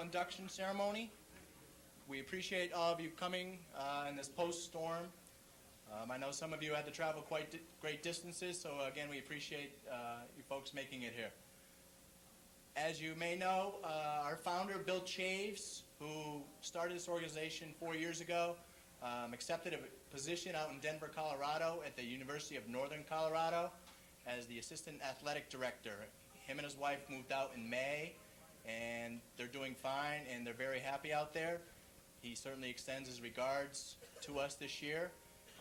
annual induction ceremony. We appreciate all of you coming in this post-storm. I know some of you had to travel quite great distances, so again, we appreciate you folks making it here. As you may know, our founder, Bill Chaves, who started this organization 4 years ago, accepted a position out in Denver, Colorado at the University of Northern Colorado as the assistant athletic director. Him and his wife moved out in May, and they're doing fine, and they're very happy out there. He certainly extends his regards to us this year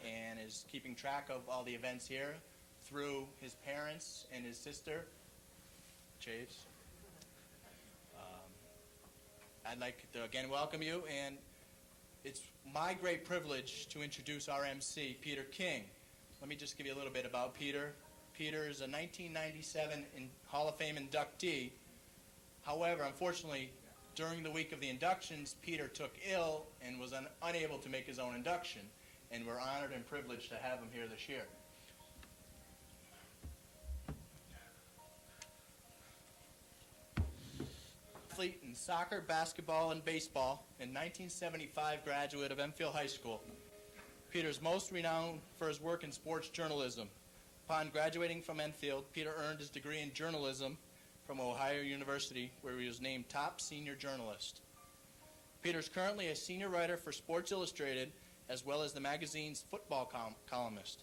and is keeping track of all the events here through his parents and his sister, Chaves. I'd like to again welcome you, and it's my great privilege to introduce our MC, Peter King. Let me just give you a little bit about Peter. Peter is a 1997 Hall of Fame inductee. However, unfortunately, during the week of the inductions, Peter took ill and was unable to make his own induction, and we're honored and privileged to have him here this year. Athlete in soccer, basketball, and baseball, in 1975 graduate of Enfield High School. Peter is most renowned for his work in sports journalism. Upon graduating from Enfield, Peter earned his degree in journalism from Ohio University, where he was named top senior journalist. Peter is currently a senior writer for Sports Illustrated, as well as the magazine's football columnist.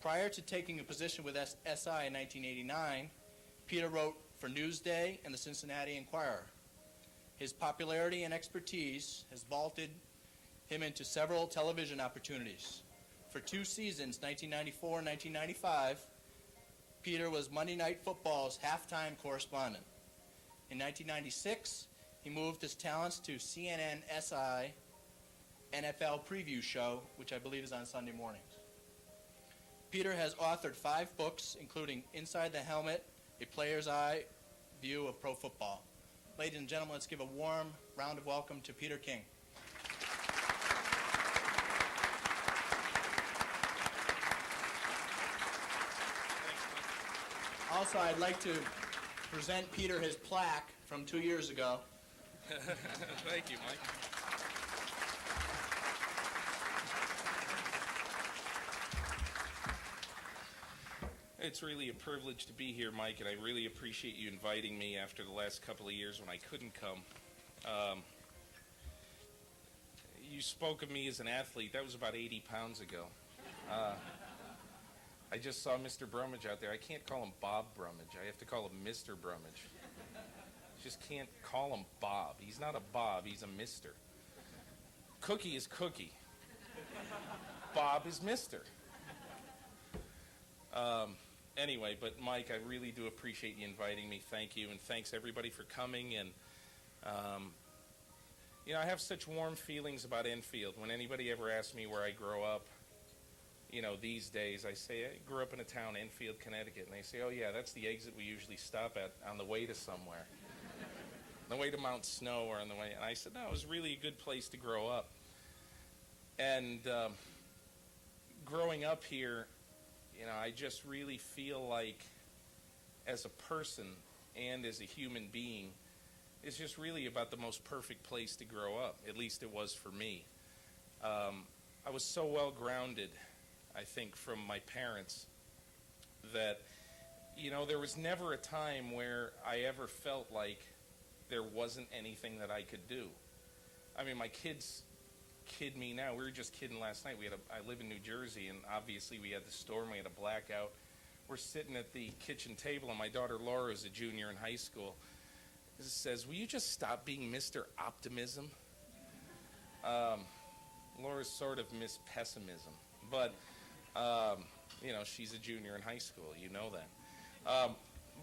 Prior to taking a position with SI in 1989, Peter wrote for Newsday and the Cincinnati Enquirer. His popularity and expertise has vaulted him into several television opportunities. For 2 seasons, 1994 and 1995, Peter was Monday Night Football's halftime correspondent. In 1996, he moved his talents to CNN SI NFL preview show, which I believe is on Sunday mornings. Peter has authored 5 books, including Inside the Helmet, A Player's Eye View of Pro Football. Ladies and gentlemen, let's give a warm round of welcome to Peter King. Also, I'd like to present Peter his plaque from 2 years ago. Thank you, Mike. It's really a privilege to be here, Mike, and I really appreciate you inviting me after the last couple of years when I couldn't come. You spoke of me as an athlete. That was about 80 pounds ago. I just saw Mr. Brummage out there. I can't call him Bob Brummage. I have to call him Mr. Brummage. Just can't call him Bob. He's not a Bob. He's a Mr. Cookie is Cookie. Bob is Mr. Anyway, but Mike, I really do appreciate you inviting me. Thank you, and thanks everybody for coming. And you know, I have such warm feelings about Enfield. When anybody ever asks me where I grew up, you know, these days, I say I grew up in a town, Enfield, Connecticut, and they say, oh yeah, that's the exit we usually stop at on the way to somewhere, on the way to Mount Snow or on the way. And I said, no, it was really a good place to grow up. And growing up here, you know, I just really feel like as a person and as a human being, it's just really about the most perfect place to grow up. At least it was for me. I was so well grounded, I think, from my parents that, you know, there was never a time where I ever felt like there wasn't anything that I could do. I mean, my kids kid me now. We were just kidding last night. I live in New Jersey, and obviously we had the storm. We had a blackout. We're sitting at the kitchen table, and my daughter Laura is a junior in high school. Says, will you just stop being Mr. Optimism? Laura's sort of Miss Pessimism, but you know, she's a junior in high school. You know that.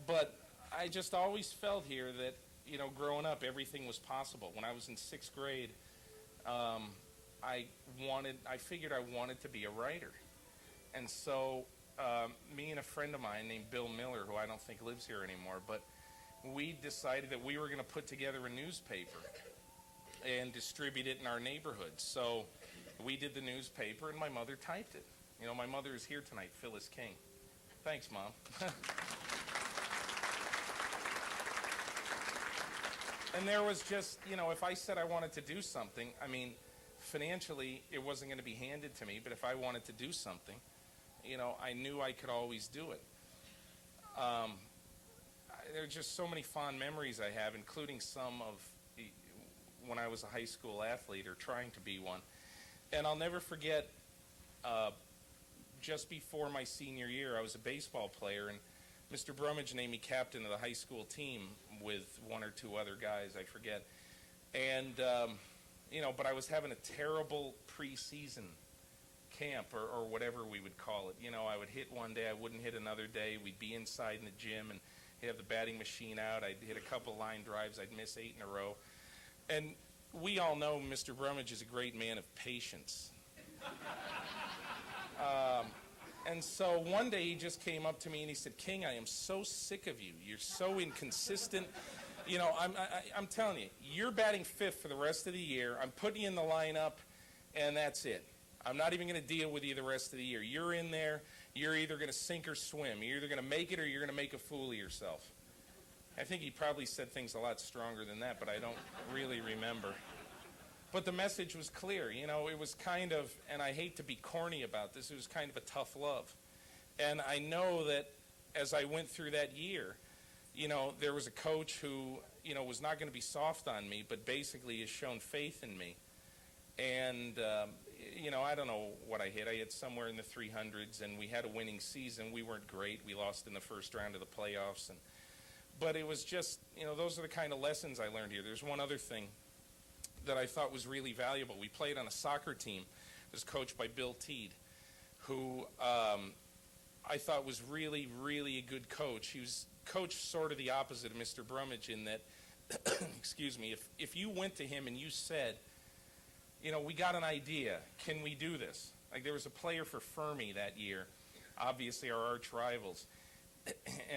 But I just always felt here that, you know, growing up, everything was possible. When I was in 6th grade, I figured I wanted to be a writer. And so me and a friend of mine named Bill Miller, who I don't think lives here anymore, but we decided that we were going to put together a newspaper and distribute it in our neighborhood. So we did the newspaper, and my mother typed it. You know, my mother is here tonight, Phyllis King. Thanks, Mom. And there was just, if I said I wanted to do something, I mean, financially, it wasn't going to be handed to me, but if I wanted to do something, I knew I could always do it. There are just so many fond memories I have, including some of when I was a high school athlete or trying to be one. And I'll never forget, just before my senior year, I was a baseball player, and Mr. Brummage named me captain of the high school team with one or two other guys, I forget. And, but I was having a terrible preseason camp or whatever we would call it. I would hit one day, I wouldn't hit another day. We'd be inside in the gym and he'd have the batting machine out. I'd hit a couple line drives. I'd miss 8 in a row. And we all know Mr. Brummage is a great man of patience. And so one day he just came up to me and he said, "King, I am so sick of you. You're so inconsistent. I'm telling you, you're batting 5th for the rest of the year. I'm putting you in the lineup, and that's it. I'm not even going to deal with you the rest of the year. You're in there. You're either going to sink or swim. You're either going to make it or you're going to make a fool of yourself." I think he probably said things a lot stronger than that, but I don't really remember. But the message was clear. It was kind of, and I hate to be corny about this, it was kind of a tough love. And I know that as I went through that year, there was a coach who, was not going to be soft on me, but basically has shown faith in me. And, I don't know what I hit. I hit somewhere in the 300s, and we had a winning season. We weren't great. We lost in the first round of the playoffs. But it was just, those are the kind of lessons I learned here. There's one other thing that I thought was really valuable. We played on a soccer team. It was coached by Bill Teed, who I thought was really, really a good coach. He was coached sort of the opposite of Mr. Brummage in that, excuse me, if you went to him and you said, we got an idea, can we do this? Like there was a player for Fermi that year, obviously our arch rivals,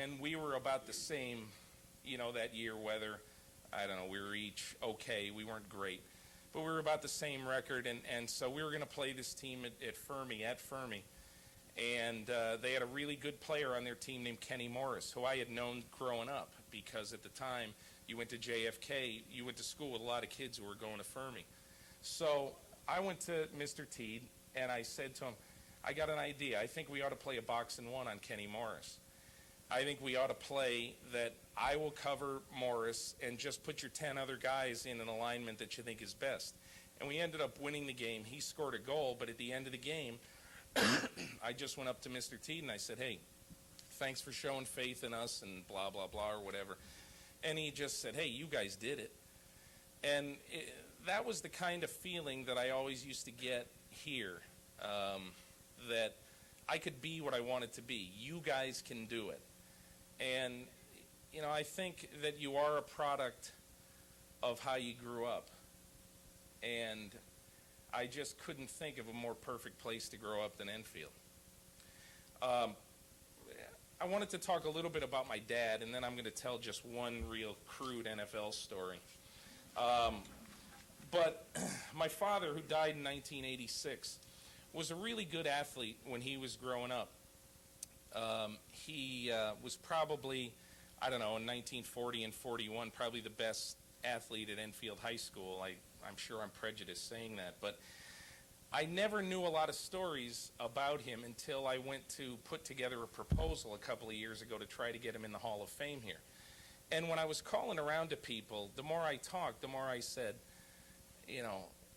and we were about the same, that year, whether, I don't know, we were each okay, we weren't great, but we were about the same record, and so we were going to play this team at Fermi, and they had a really good player on their team named Kenny Morris, who I had known growing up, because at the time, you went to JFK, you went to school with a lot of kids who were going to Fermi. So I went to Mr. Teed, and I said to him, I got an idea. I think we ought to play a 1-on-1 on Kenny Morris. I think we ought to play that I will cover Morris and just put your 10 other guys in an alignment that you think is best. And we ended up winning the game. He scored a goal, but at the end of the game, I just went up to Mr. Teed and I said, "Hey, thanks for showing faith in us," and blah, blah, blah, or whatever. And he just said, "Hey, you guys did it." And that was the kind of feeling that I always used to get here, that I could be what I wanted to be. You guys can do it. And, I think that you are a product of how you grew up. And I just couldn't think of a more perfect place to grow up than Enfield. I wanted to talk a little bit about my dad, and then I'm going to tell just one real crude NFL story. But my father, who died in 1986, was a really good athlete when he was growing up. He was probably, in 1940 and 41, probably the best athlete at Enfield High School. I'm sure I'm prejudiced saying that, but I never knew a lot of stories about him until I went to put together a proposal a couple of years ago to try to get him in the Hall of Fame here. And when I was calling around to people, the more I talked, the more I said,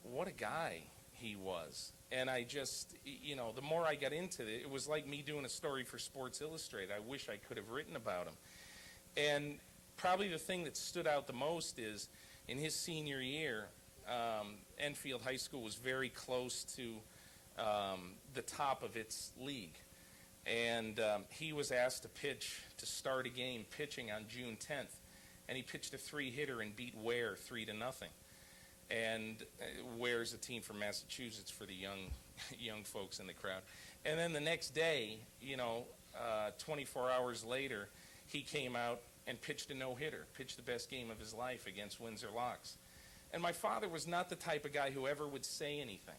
what a guy he was. And I just, the more I got into it, it was like me doing a story for Sports Illustrated. I wish I could have written about him. And probably the thing that stood out the most is in his senior year, Enfield High School was very close to the top of its league. And he was asked to start a game pitching on June 10th. And he pitched a 3-hitter and beat Ware 3-0. And Ware's a team from Massachusetts for the young folks in the crowd. And then the next day, 24 hours later, he came out and pitched a no-hitter, pitched the best game of his life against Windsor Locks. And my father was not the type of guy who ever would say anything.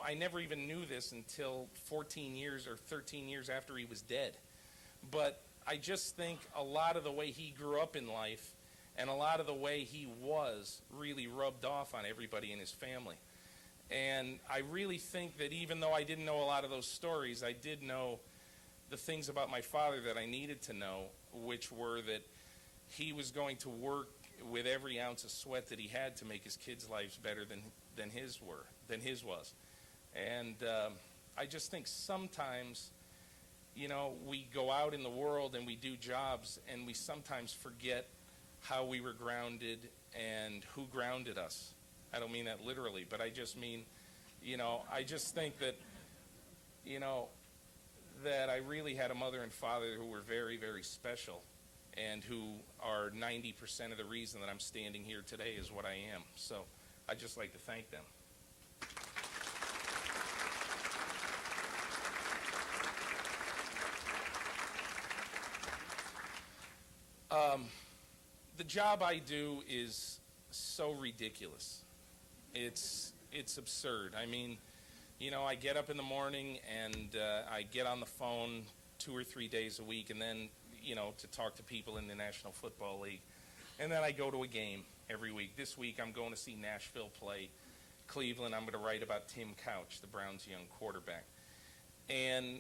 I never even knew this until 14 years or 13 years after he was dead. But I just think a lot of the way he grew up in life And a lot of the way he was really rubbed off on everybody in his family. And I really think that even though I didn't know a lot of those stories, I did know the things about my father that I needed to know, which were that he was going to work with every ounce of sweat that he had to make his kids' lives better than his was. And I just think sometimes, we go out in the world and we do jobs and we sometimes forget how we were grounded and who grounded us. I don't mean that literally, but I just mean, I just think that, that I really had a mother and father who were very, very special and who are 90% of the reason that I'm standing here today is what I am. So I'd just like to thank them. The job I do is so ridiculous. It's absurd. I mean, I get up in the morning and I get on the phone 2 or 3 days a week, and then, to talk to people in the National Football League. And then I go to a game every week. This week I'm going to see Nashville play Cleveland. I'm going to write about Tim Couch, the Browns' young quarterback. And,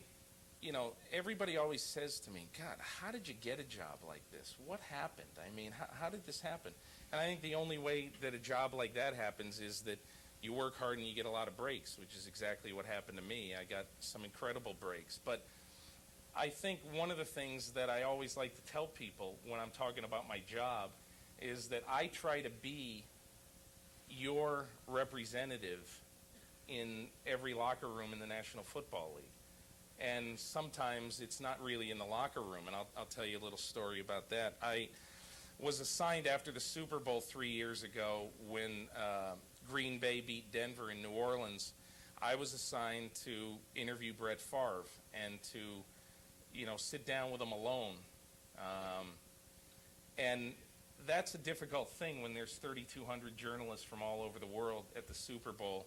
everybody always says to me, God, how did you get a job like this? What happened? I mean, how did this happen? And I think the only way that a job like that happens is that you work hard and you get a lot of breaks, which is exactly what happened to me. I got some incredible breaks. But I think one of the things that I always like to tell people when I'm talking about my job is that I try to be your representative in every locker room in the National Football League. And sometimes it's not really in the locker room, and I'll tell you a little story about that. I was assigned after the Super Bowl 3 years ago when Green Bay beat Denver in New Orleans. I was assigned to interview Brett Favre and to, sit down with him alone. And that's a difficult thing when there's 3,200 journalists from all over the world at the Super Bowl,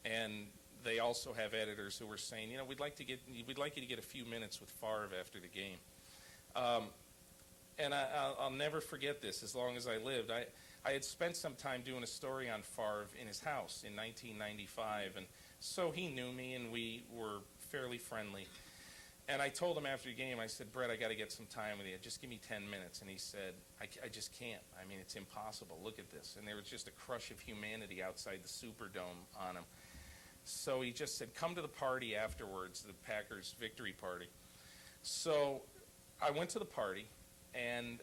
and they also have editors who were saying, we'd like you to get a few minutes with Favre after the game. And I'll never forget this as long as I lived. I had spent some time doing a story on Favre in his house in 1995, and so he knew me and we were fairly friendly. And I told him after the game, I said, Brett, I got to get some time with you. Just give me 10 minutes. And he said, I just can't. I mean, it's impossible. Look at this. And there was just a crush of humanity outside the Superdome on him. So he just said, come to the party afterwards, the Packers victory party. So I went to the party, and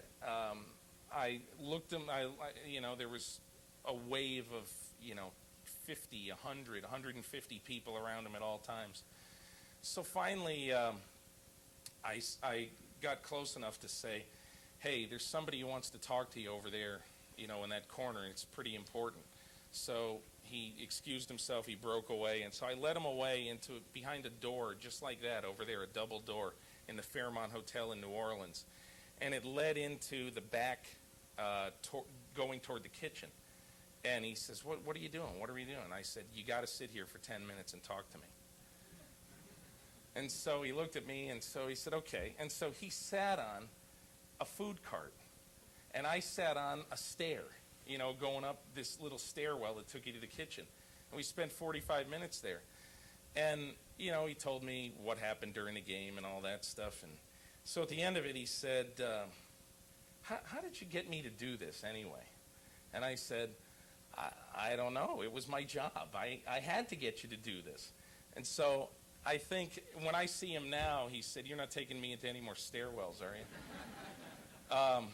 I looked him, there was a wave of, 50, 100, 150 people around him at all times. So finally, I got close enough to say, hey, there's somebody who wants to talk to you over there, in that corner. It's pretty important. So he excused himself, he broke away, and so I led him away behind a door just like that over there, a double door in the Fairmont Hotel in New Orleans. And it led into the back, going toward the kitchen. And he says, what are you doing? What are we doing? I said, you got to sit here for 10 minutes and talk to me. And so he looked at me, and so he said, okay. And so he sat on a food cart, and I sat on a stair, going up this little stairwell that took you to the kitchen. And we spent 45 minutes there. And, he told me what happened during the game and all that stuff. And so at the end of it, he said, how did you get me to do this anyway? And I said, I don't know. It was my job. I had to get you to do this. And so I think when I see him now, he said, you're not taking me into any more stairwells, are you?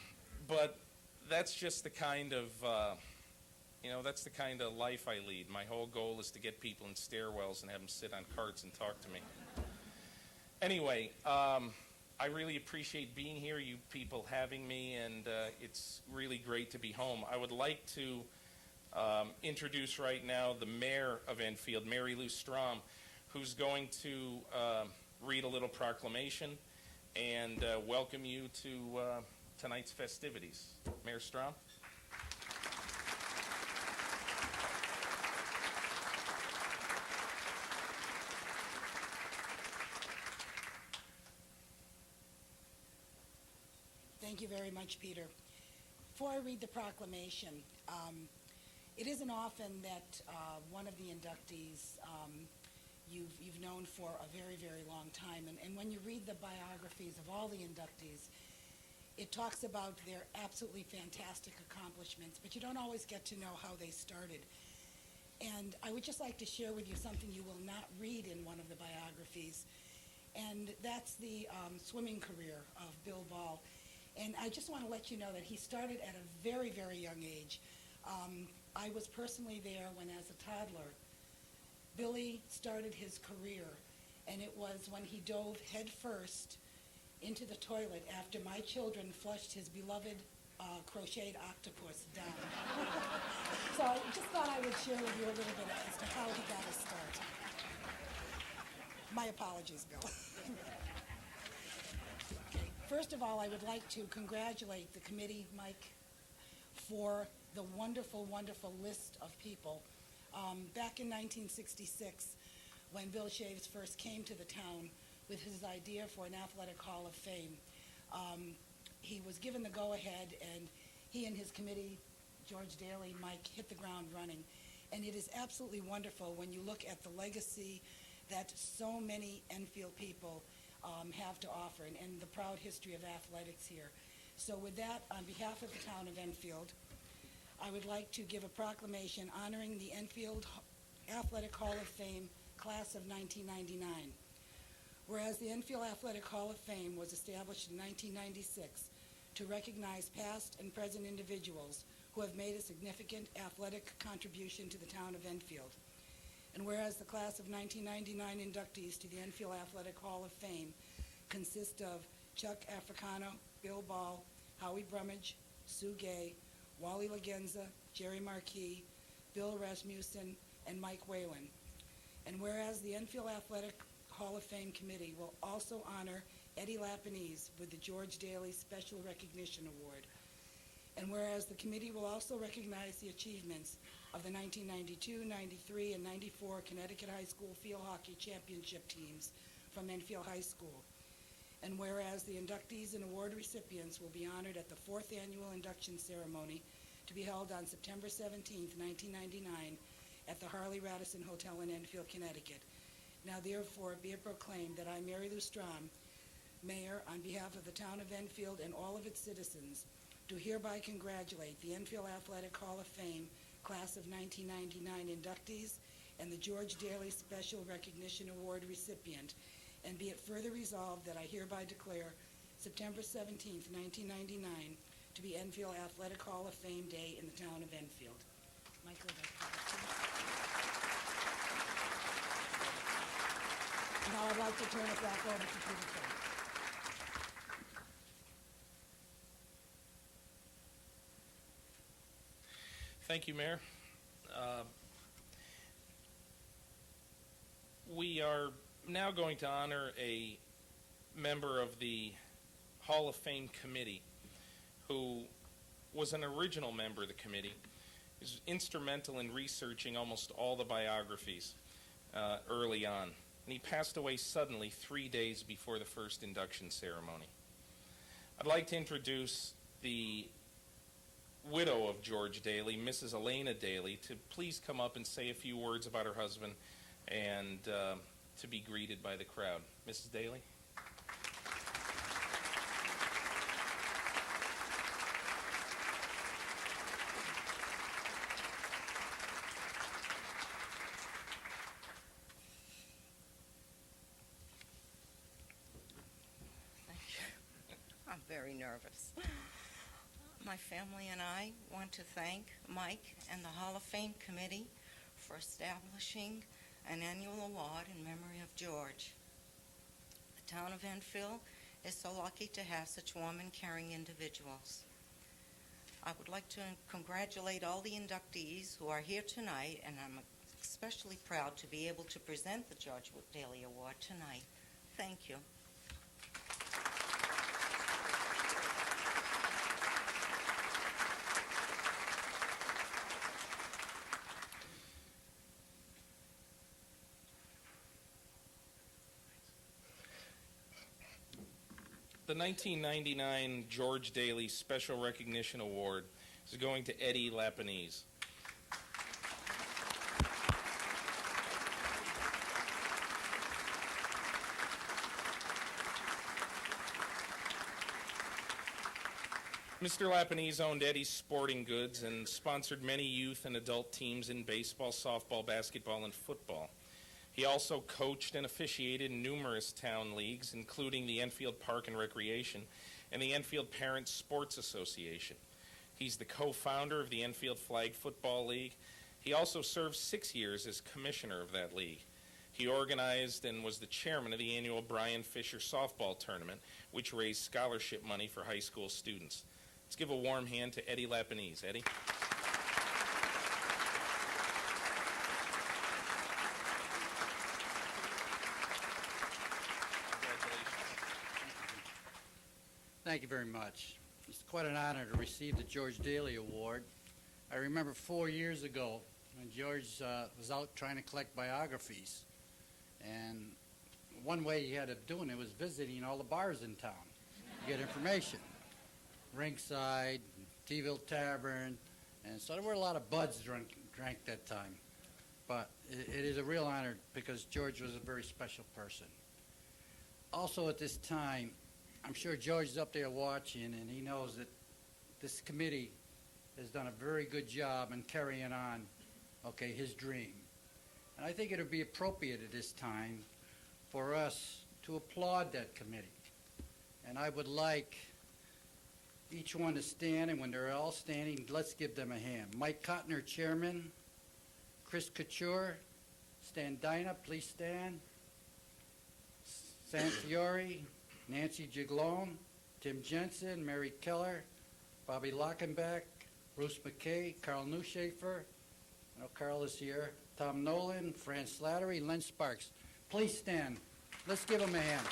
But that's just the kind of, that's the kind of life I lead. My whole goal is to get people in stairwells and have them sit on carts and talk to me. Anyway, I really appreciate being here, you people having me, and it's really great to be home. I would like to introduce right now the mayor of Enfield, Mary Lou Strom, who's going to read a little proclamation and welcome you to tonight's festivities. Mayor Strom. Thank you very much, Peter. Before I read the proclamation, it isn't often that one of the inductees you've known for a very, very long time. And when you read the biographies of all the inductees, it talks about their absolutely fantastic accomplishments, but you don't always get to know how they started. And I would just like to share with you something you will not read in one of the biographies, and that's the swimming career of Bill Ball. And I just want to let you know that he started at a very, very young age. I was personally there when, as a toddler, Billy started his career, and it was when he dove headfirst into the toilet after my children flushed his beloved crocheted octopus down. So I just thought I would share with you a little bit as to how he got his start. My apologies, Bill. Okay. First of all, I would like to congratulate the committee, Mike, for the wonderful, wonderful list of people. Back in 1966, when Bill Shaves first came to the town with his idea for an athletic hall of fame, he was given the go-ahead, and he and his committee, George Daly, Mike, hit the ground running. And it is absolutely wonderful when you look at the legacy that so many Enfield people have to offer, and the proud history of athletics here. So with that, on behalf of the town of Enfield, I would like to give a proclamation honoring the Enfield Athletic Hall of Fame class of 1999. Whereas the Enfield Athletic Hall of Fame was established in 1996 to recognize past and present individuals who have made a significant athletic contribution to the town of Enfield. And whereas the class of 1999 inductees to the Enfield Athletic Hall of Fame consist of Chuck Africano, Bill Ball, Howie Brummage, Sue Gay, Wally Lagenza, Jerry Marquis, Bill Rasmussen, and Mike Whalen. And whereas the Enfield Athletic Hall of Fame Committee will also honor Eddie Lapanese with the George Daly Special Recognition Award. And whereas the committee will also recognize the achievements of the 1992, 93, and 94 Connecticut High School Field Hockey Championship teams from Enfield High School. And whereas the inductees and award recipients will be honored at the 4th Annual Induction Ceremony to be held on September 17, 1999 at the Harley-Radisson Hotel in Enfield, Connecticut. Now therefore be it proclaimed that I, Mary Lou Strom, Mayor, on behalf of the town of Enfield and all of its citizens, do hereby congratulate the Enfield Athletic Hall of Fame class of 1999 inductees and the George Daly Special Recognition Award recipient. And be it further resolved that I hereby declare September 17th, 1999 to be Enfield Athletic Hall of Fame Day in the town of Enfield. Michael, now I'd like to turn it back over to Peter Kelly. Thank you, Mayor. We are now going to honor a member of the Hall of Fame committee who was an original member of the committee. He was instrumental in researching almost all the biographies early on. And he passed away suddenly 3 days before the first induction ceremony. I'd like to introduce the widow of George Daly, Mrs. Elena Daly, to please come up and say a few words about her husband and to be greeted by the crowd. Mrs. Daly? Thank you. I'm very nervous. My family and I want to thank Mike and the Hall of Fame Committee for establishing an annual award in memory of George. The town of Enfield is so lucky to have such warm and caring individuals. I would like to congratulate all the inductees who are here tonight, and I'm especially proud to be able to present the George Daly Award tonight. Thank you. The 1999 George Daly Special Recognition Award is going to Eddie Lapanese. Mr. Lapanese owned Eddie's Sporting Goods and sponsored many youth and adult teams in baseball, softball, basketball, and football. He also coached and officiated numerous town leagues, including the Enfield Park and Recreation and the Enfield Parents Sports Association. He's the co-founder of the Enfield Flag Football League. He also served 6 years as commissioner of that league. He organized and was the chairman of the annual Brian Fisher softball tournament, which raised scholarship money for high school students. Let's give a warm hand to Eddie Lapanese. Eddie. Thank you very much. It's quite an honor to receive the George Daly Award. I remember 4 years ago when George was out trying to collect biographies. And one way he had of doing it was visiting all the bars in town to get information. Ringside, T-ville Tavern, and so there were a lot of buds drank that time. But it is a real honor because George was a very special person. Also at this time, I'm sure George is up there watching, and he knows that this committee has done a very good job in carrying on, his dream. And I think it would be appropriate at this time for us to applaud that committee. And I would like each one to stand, and when they're all standing, let's give them a hand. Mike Cotner, Chairman. Chris Couture. Stan Dyna, please stand. Sam Fiore. Nancy Giglone, Tim Jensen, Mary Keller, Bobby Lockenbach, Bruce McKay, Carl Newshafer, I know Carl is here, Tom Nolan, Fran Slattery, Len Sparks. Please stand. Let's give them a hand.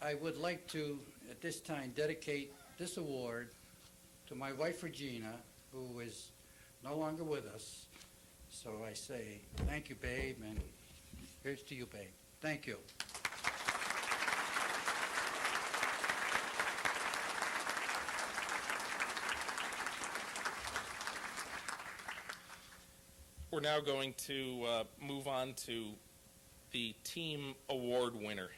I would like to, at this time, dedicate this award to my wife, Regina, who is no longer with us. So I say, thank you, babe, and here's to you, babe. Thank you. We're now going to move on to the team award winner.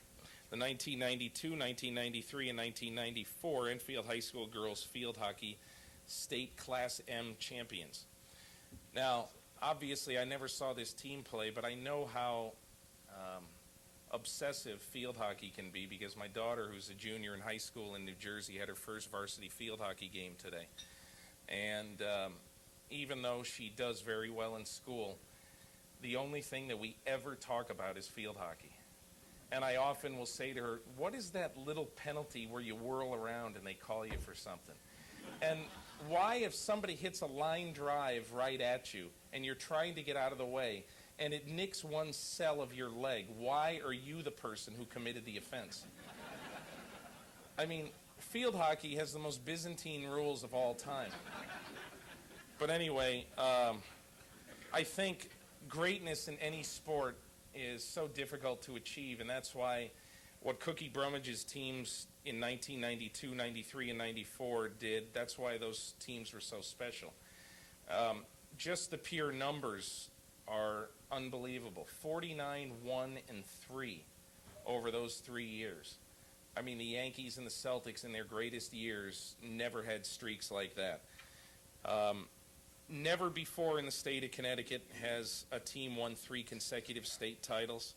The 1992, 1993, and 1994 Enfield High School Girls Field Hockey State Class M champions. Now, obviously, I never saw this team play, but I know how obsessive field hockey can be because my daughter, who's a junior in high school in New Jersey, had her first varsity field hockey game today. And even though she does very well in school, the only thing that we ever talk about is field hockey. And I often will say to her, what is that little penalty where you whirl around and they call you for something? And why, if somebody hits a line drive right at you and you're trying to get out of the way and it nicks one cell of your leg, why are you the person who committed the offense? I mean, field hockey has the most Byzantine rules of all time. But anyway, I think greatness in any sport is so difficult to achieve, and that's why what Cookie Brummage's teams in 1992, 93, and 94 did, that's why those teams were so special. Just the pure numbers are unbelievable. 49, 1, and 3 over those 3 years. I mean, the Yankees and the Celtics in their greatest years never had streaks like that. Never before in the state of Connecticut has a team won 3 consecutive state titles.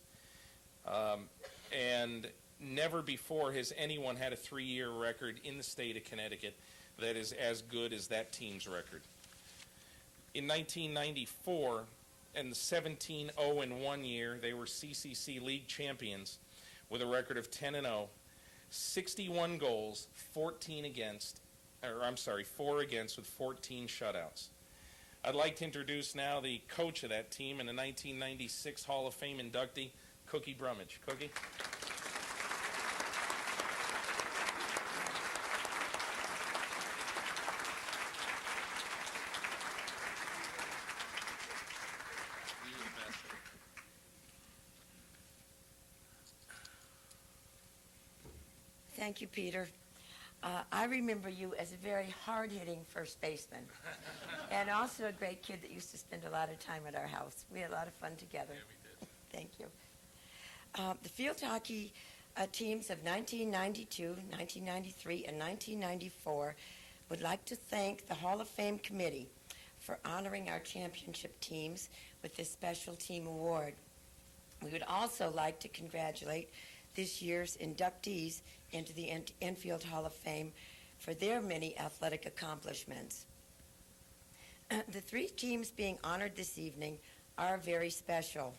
And never before has anyone had a 3-year record in the state of Connecticut that is as good as that team's record. In 1994, in the 17-0-1 year, they were CCC League champions with a record of 10-0, 61 goals, 4 against with 14 shutouts. I'd like to introduce now the coach of that team and the 1996 Hall of Fame inductee, Cookie Brummage. Cookie? Thank you, Peter. I remember you as a very hard-hitting first baseman and also a great kid that used to spend a lot of time at our house. We had a lot of fun together. Yeah, we did. Thank you. The field hockey teams of 1992, 1993, and 1994 would like to thank the Hall of Fame Committee for honoring our championship teams with this special team award. We would also like to congratulate this year's inductees into the Enfield Hall of Fame for their many athletic accomplishments. The three teams being honored this evening are very special,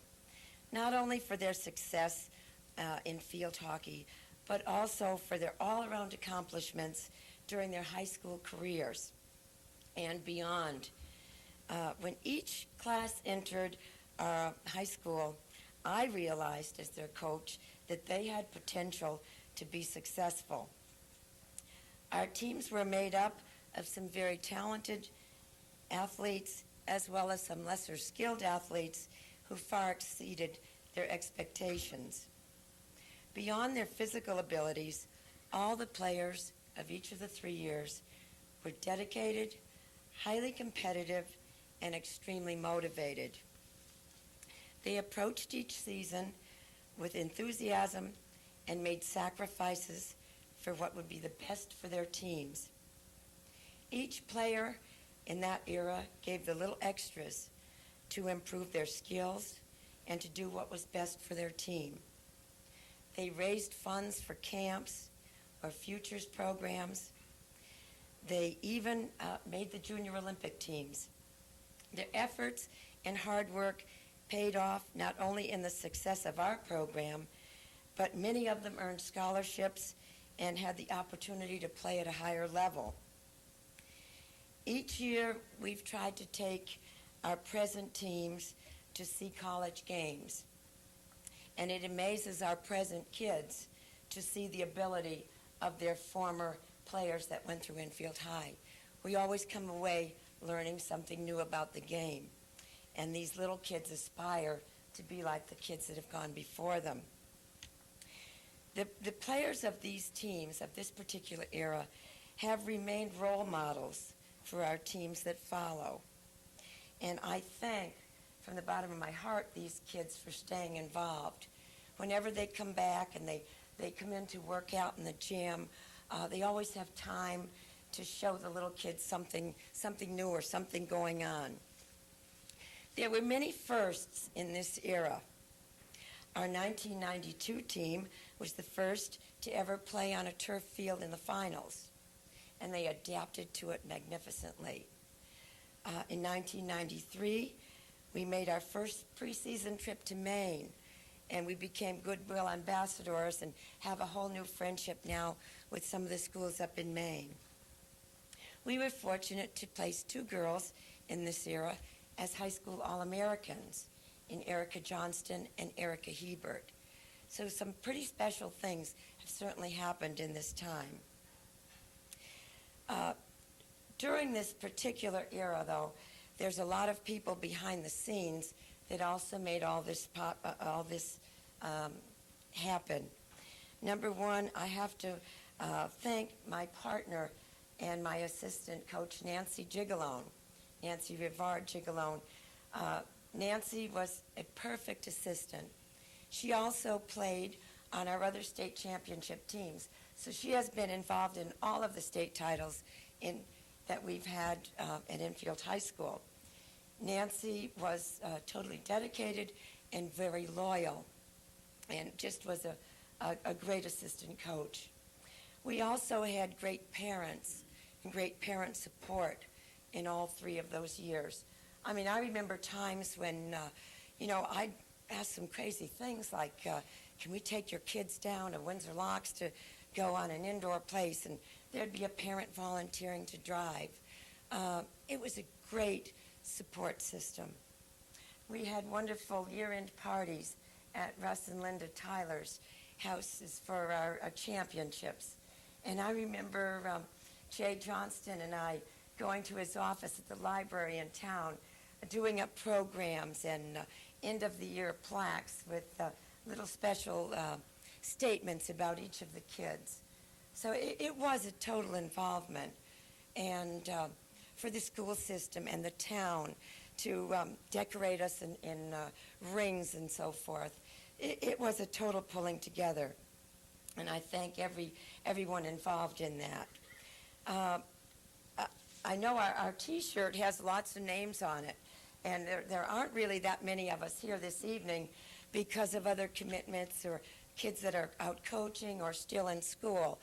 not only for their success in field hockey, but also for their all-around accomplishments during their high school careers and beyond. When each class entered high school, I realized as their coach that they had potential to be successful. Our teams were made up of some very talented athletes as well as some lesser skilled athletes who far exceeded their expectations. Beyond their physical abilities, all the players of each of the 3 years were dedicated, highly competitive, and extremely motivated. They approached each season with enthusiasm and made sacrifices for what would be the best for their teams. Each player in that era gave the little extras to improve their skills and to do what was best for their team. They raised funds for camps or futures programs. They even made the Junior Olympic teams. Their efforts and hard work paid off not only in the success of our program, but many of them earned scholarships and had the opportunity to play at a higher level. Each year, we've tried to take our present teams to see college games, and it amazes our present kids to see the ability of their former players that went through Enfield High. We always come away learning something new about the game, and these little kids aspire to be like the kids that have gone before them. The players of these teams, of this particular era, have remained role models for our teams that follow. And I thank, from the bottom of my heart, these kids for staying involved. Whenever they come back and they come in to work out in the gym, they always have time to show the little kids something new or something going on. There were many firsts in this era. Our 1992 team was the first to ever play on a turf field in the finals, and they adapted to it magnificently. In 1993, we made our first preseason trip to Maine, and we became goodwill ambassadors and have a whole new friendship now with some of the schools up in Maine. We were fortunate to place 2 girls in this era as high school All-Americans, in Erica Johnston and Erica Hebert. So some pretty special things have certainly happened in this time. During this particular era, though, there's a lot of people behind the scenes that also made all this happen. Number one, I have to thank my partner and my assistant coach, Nancy Gigalone, Nancy Rivard Gigalone. Nancy was a perfect assistant. She also played on our other state championship teams. So she has been involved in all of the state titles that we've had at Enfield High School. Nancy was totally dedicated and very loyal and just was a great assistant coach. We also had great parents and great parent support in all 3 of those years. I mean, I remember times when, I'd ask some crazy things like, can we take your kids down to Windsor Locks to go on an indoor place? And there'd be a parent volunteering to drive. It was a great support system. We had wonderful year-end parties at Russ and Linda Tyler's houses for our championships. And I remember Jay Johnston and I going to his office at the library in town, doing up programs and end-of-the-year plaques with little special statements about each of the kids. So it was a total involvement. And for the school system and the town to decorate us in rings and so forth, it was a total pulling together. And I thank everyone involved in that. I know our T-shirt has lots of names on it, and there aren't really that many of us here this evening because of other commitments or kids that are out coaching or still in school.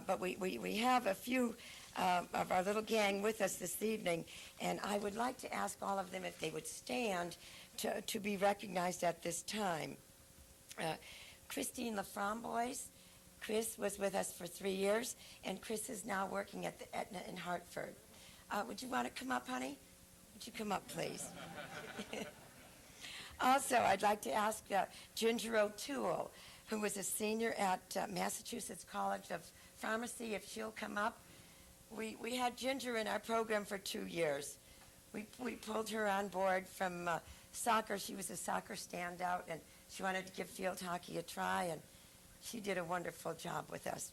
But we have a few of our little gang with us this evening, and I would like to ask all of them if they would stand to be recognized at this time. Christine LaFramboise. Chris was with us for 3 years, and Chris is now working at the Aetna in Hartford. Would you want to come up, honey? Would you come up, please? Also, I'd like to ask Ginger O'Toole, who was a senior at Massachusetts College of Pharmacy, if she'll come up. We had Ginger in our program for 2 years. We pulled her on board from soccer. She was a soccer standout, and she wanted to give field hockey a try, and she did a wonderful job with us.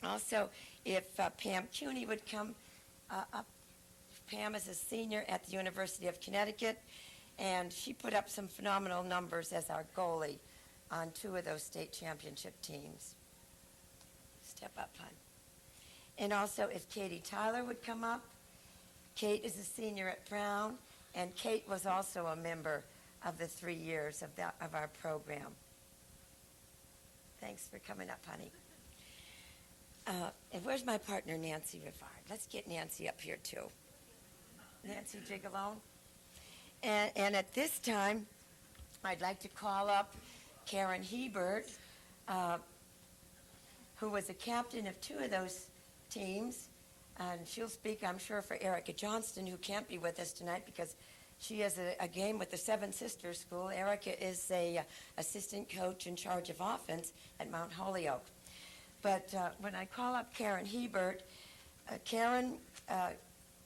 Also, if Pam Cuney would come up. Pam is a senior at the University of Connecticut, and she put up some phenomenal numbers as our goalie on 2 of those state championship teams. Step up, hon. And also, if Katie Tyler would come up. Kate is a senior at Brown, and Kate was also a member of the 3 years of our program. Thanks for coming up, honey. And where's my partner, Nancy Rivard? Let's get Nancy up here, too. Nancy Gigalone. And at this time, I'd like to call up Karen Hebert, who was a captain of 2 of those teams. And she'll speak, I'm sure, for Erica Johnston, who can't be with us tonight because she has a game with the Seven Sisters School. Erica is a assistant coach in charge of offense at Mount Holyoke. But when I call up Karen Hebert, Karen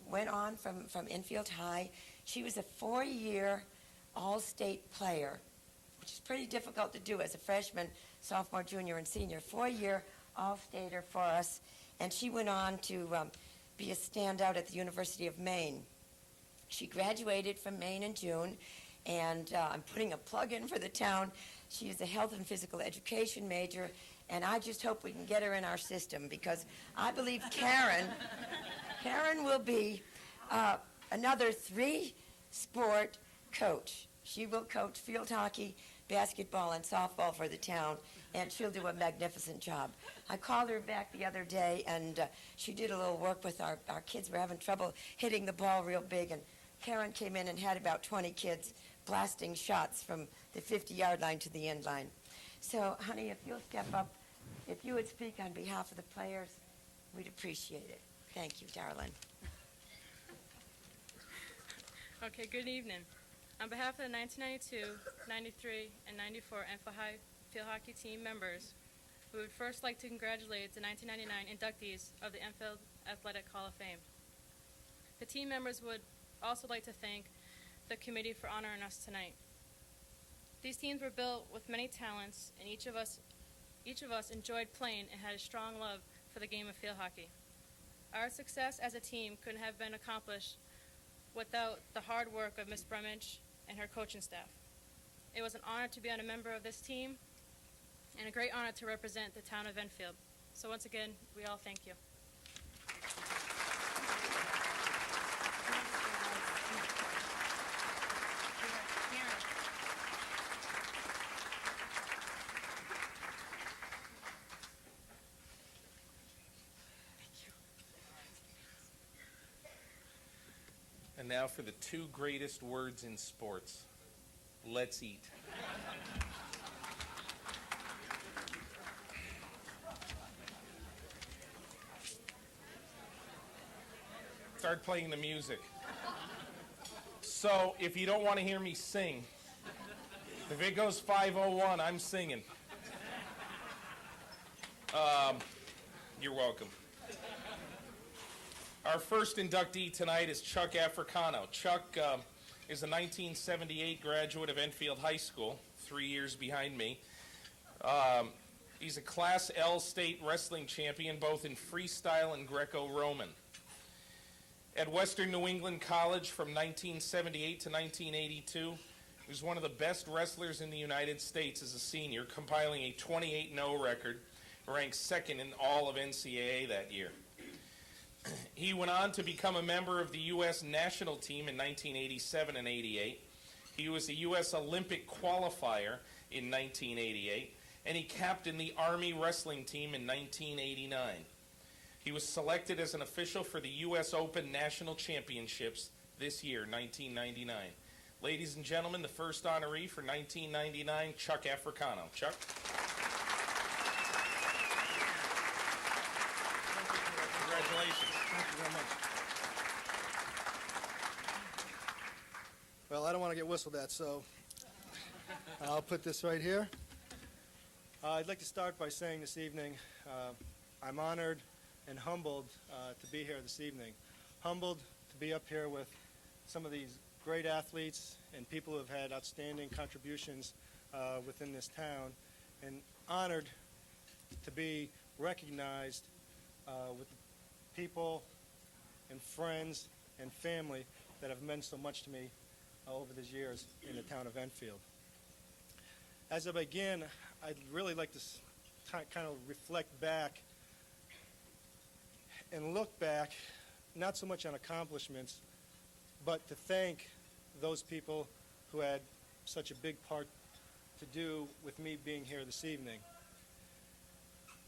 went on from Enfield High. She was a 4-year all-state player, which is pretty difficult to do as a freshman, sophomore, junior, and senior. 4-year all-stater for us. And she went on to be a standout at the University of Maine. She graduated from Maine in June, and I'm putting a plug in for the town. She is a health and physical education major, and I just hope we can get her in our system because I believe Karen will be another 3-sport coach. She will coach field hockey, basketball, and softball for the town, and she'll do a magnificent job. I called her back the other day, and she did a little work with our kids. We're having trouble hitting the ball real big, and Karen came in and had about 20 kids blasting shots from the 50-yard line to the end line. So, honey, if you'll step up, if you would speak on behalf of the players, we'd appreciate it. Thank you, darling. Okay, good evening. On behalf of the 1992, 93, and 94 Enfield High field hockey team members, we would first like to congratulate the 1999 inductees of the Enfield Athletic Hall of Fame. The team members would also like to thank the committee for honoring us tonight. These teams were built with many talents, and each of us enjoyed playing and had a strong love for the game of field hockey. Our success as a team couldn't have been accomplished without the hard work of Ms. Brumage and her coaching staff. It was an honor to be on a member of this team and a great honor to represent the town of Enfield. So once again, we all thank you. And now for the 2 greatest words in sports. Let's eat. Start playing the music. So, if you don't want to hear me sing, if it goes 5:01, I'm singing. You're welcome. Our first inductee tonight is Chuck Africano. Chuck is a 1978 graduate of Enfield High School, 3 years behind me. He's a Class L state wrestling champion both in freestyle and Greco-Roman. At Western New England College from 1978 to 1982, he was one of the best wrestlers in the United States as a senior, compiling a 28-0 record, ranked second in all of NCAA that year. He went on to become a member of the U.S. national team in 1987 and 88. He was a U.S. Olympic qualifier in 1988, and he captained the Army wrestling team in 1989. He was selected as an official for the U.S. Open National Championships this year, 1999. Ladies and gentlemen, the first honoree for 1999, Chuck Africano. Chuck? Congratulations. Thank you very much. Well, I don't want to get whistled at, so I'll put this right here. I'd like to start by saying this evening, I'm honored and humbled to be here this evening. Humbled to be up here with some of these great athletes and people who have had outstanding contributions within this town, and honored to be recognized with people and friends and family that have meant so much to me over these years in the town of Enfield. As I begin, I'd really like to kind of reflect back and look back, not so much on accomplishments, but to thank those people who had such a big part to do with me being here this evening.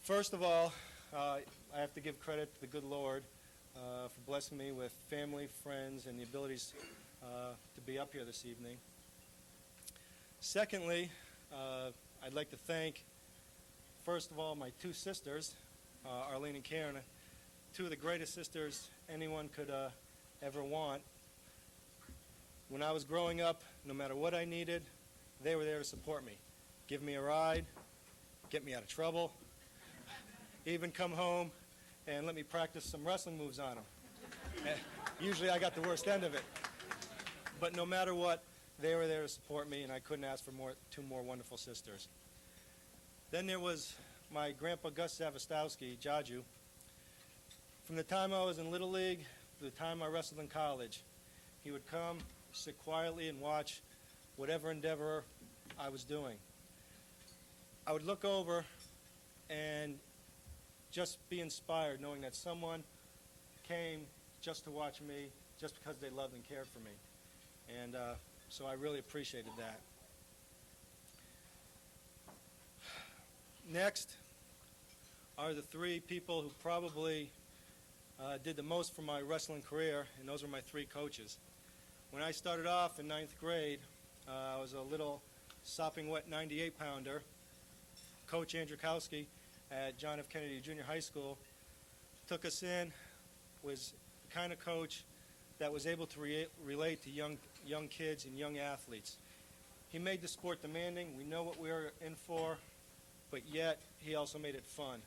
First of all, I have to give credit to the good Lord for blessing me with family, friends, and the abilities to be up here this evening. Secondly, I'd like to thank, first of all, my two sisters, Arlene and Karen, two of the greatest sisters anyone could ever want. When I was growing up, no matter what I needed, they were there to support me, give me a ride, get me out of trouble, even come home and let me practice some wrestling moves on them. Usually I got the worst end of it. But no matter what, they were there to support me, and I couldn't ask for two more wonderful sisters. Then there was my grandpa Gus Savastowski, Jaju. From the time I was in Little League to the time I wrestled in college, he would come, sit quietly, and watch whatever endeavor I was doing. I would look over and just be inspired knowing that someone came just to watch me, just because they loved and cared for me. And so I really appreciated that. Next are the three people who probably did the most for my wrestling career, and those were my three coaches. When I started off in 9th grade, I was a little sopping wet 98-pounder. Coach Andrzejkowski at John F. Kennedy Junior High School took us in, was the kind of coach that was able to relate to young kids and young athletes. He made the sport demanding. We know what we were in for, but yet he also made it fun.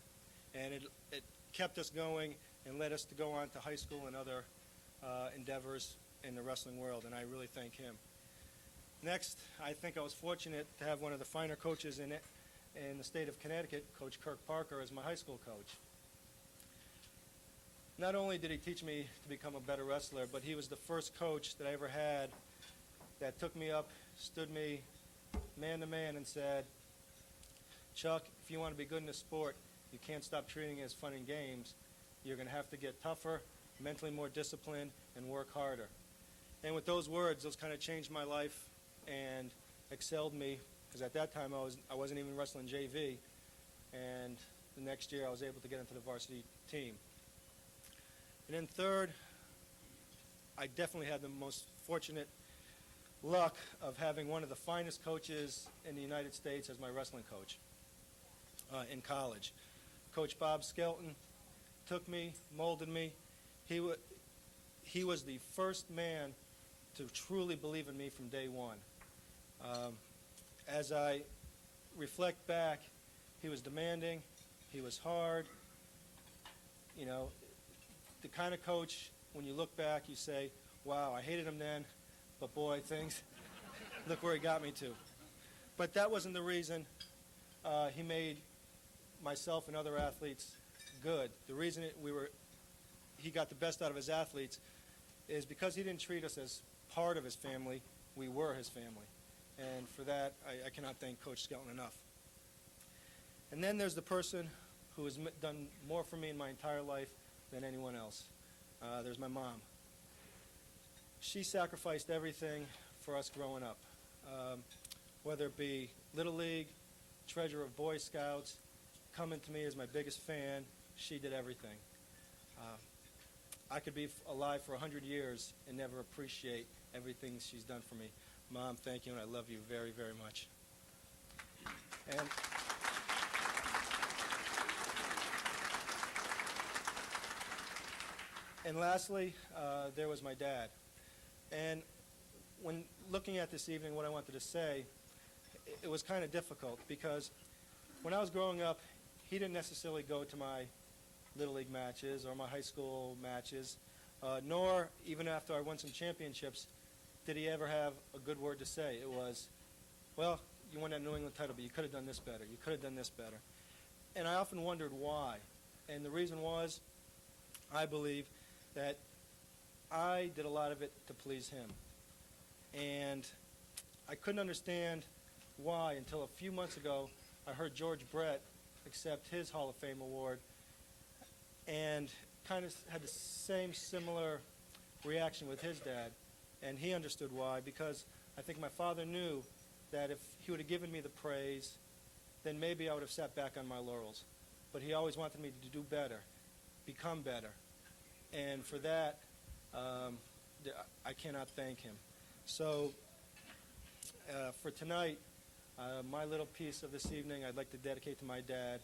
And it kept us going and led us to go on to high school and other endeavors in the wrestling world, and I really thank him. Next, I think I was fortunate to have one of the finer coaches in the state of Connecticut, Coach Kirk Parker, as my high school coach. Not only did he teach me to become a better wrestler, but he was the first coach that I ever had that took me up, stood me man to man, and said, Chuck, if you want to be good in this sport, you can't stop treating it as fun and games. You're going to have to get tougher, mentally more disciplined, and work harder. And with those words, those kind of changed my life and excelled me, because at that time I wasn't even wrestling JV, and the next year I was able to get into the varsity team. And then third, I definitely had the most fortunate luck of having one of the finest coaches in the United States as my wrestling coach in college. Coach Bob Skelton took me, molded me. He was the first man to truly believe in me from day one. As I reflect back, he was demanding, he was hard. You know, the kind of coach, when you look back, you say, wow, I hated him then, but boy, look where he got me to. But that wasn't the reason he made myself and other athletes good. The reason he got the best out of his athletes is because he didn't treat us as part of his family. We were his family. And for that, I cannot thank Coach Skelton enough. And then there's the person who has done more for me in my entire life than anyone else. There's my mom. She sacrificed everything for us growing up, whether it be Little League, treasurer of Boy Scouts, coming to me as my biggest fan. She did everything. I could be alive for 100 years and never appreciate everything she's done for me. Mom, thank you, and I love you very, very much. And lastly, there was my dad. And when looking at this evening, what I wanted to say, it was kind of difficult because when I was growing up, he didn't necessarily go to my Little League matches or my high school matches, nor even after I won some championships did he ever have a good word to say. It was, well, you won that New England title, but you could have done this better. You could have done this better. And I often wondered why. And the reason was, I believe, that I did a lot of it to please him. And I couldn't understand why until a few months ago I heard George Brett accept his Hall of Fame award and kind of had the same similar reaction with his dad. And he understood why, because I think my father knew that if he would have given me the praise, then maybe I would have sat back on my laurels. But he always wanted me to do better, become better. And for that, I cannot thank him. So for tonight, my little piece of this evening, I'd like to dedicate to my dad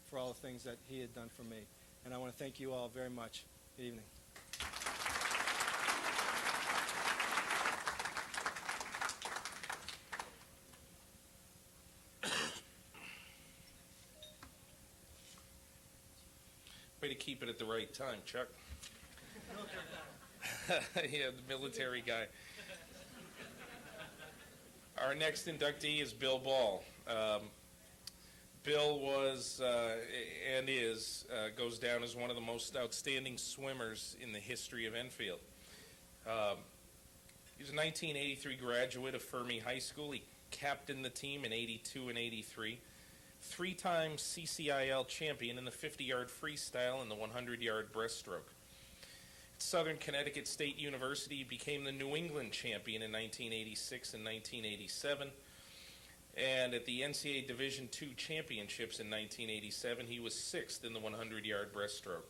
for all the things that he had done for me. And I want to thank you all very much. Good evening. Way to keep it at the right time, Chuck. Yeah, the military guy. Our next inductee is Bill Ball. Bill was and goes down as one of the most outstanding swimmers in the history of Enfield. He's a 1983 graduate of Fermi High School. He captained the team in 82 and 83. Three-time CCIL champion in the 50-yard freestyle and the 100-yard breaststroke. At Southern Connecticut State University, he became the New England champion in 1986 and 1987. And at the NCAA Division II championships in 1987, he was sixth in the 100-yard breaststroke.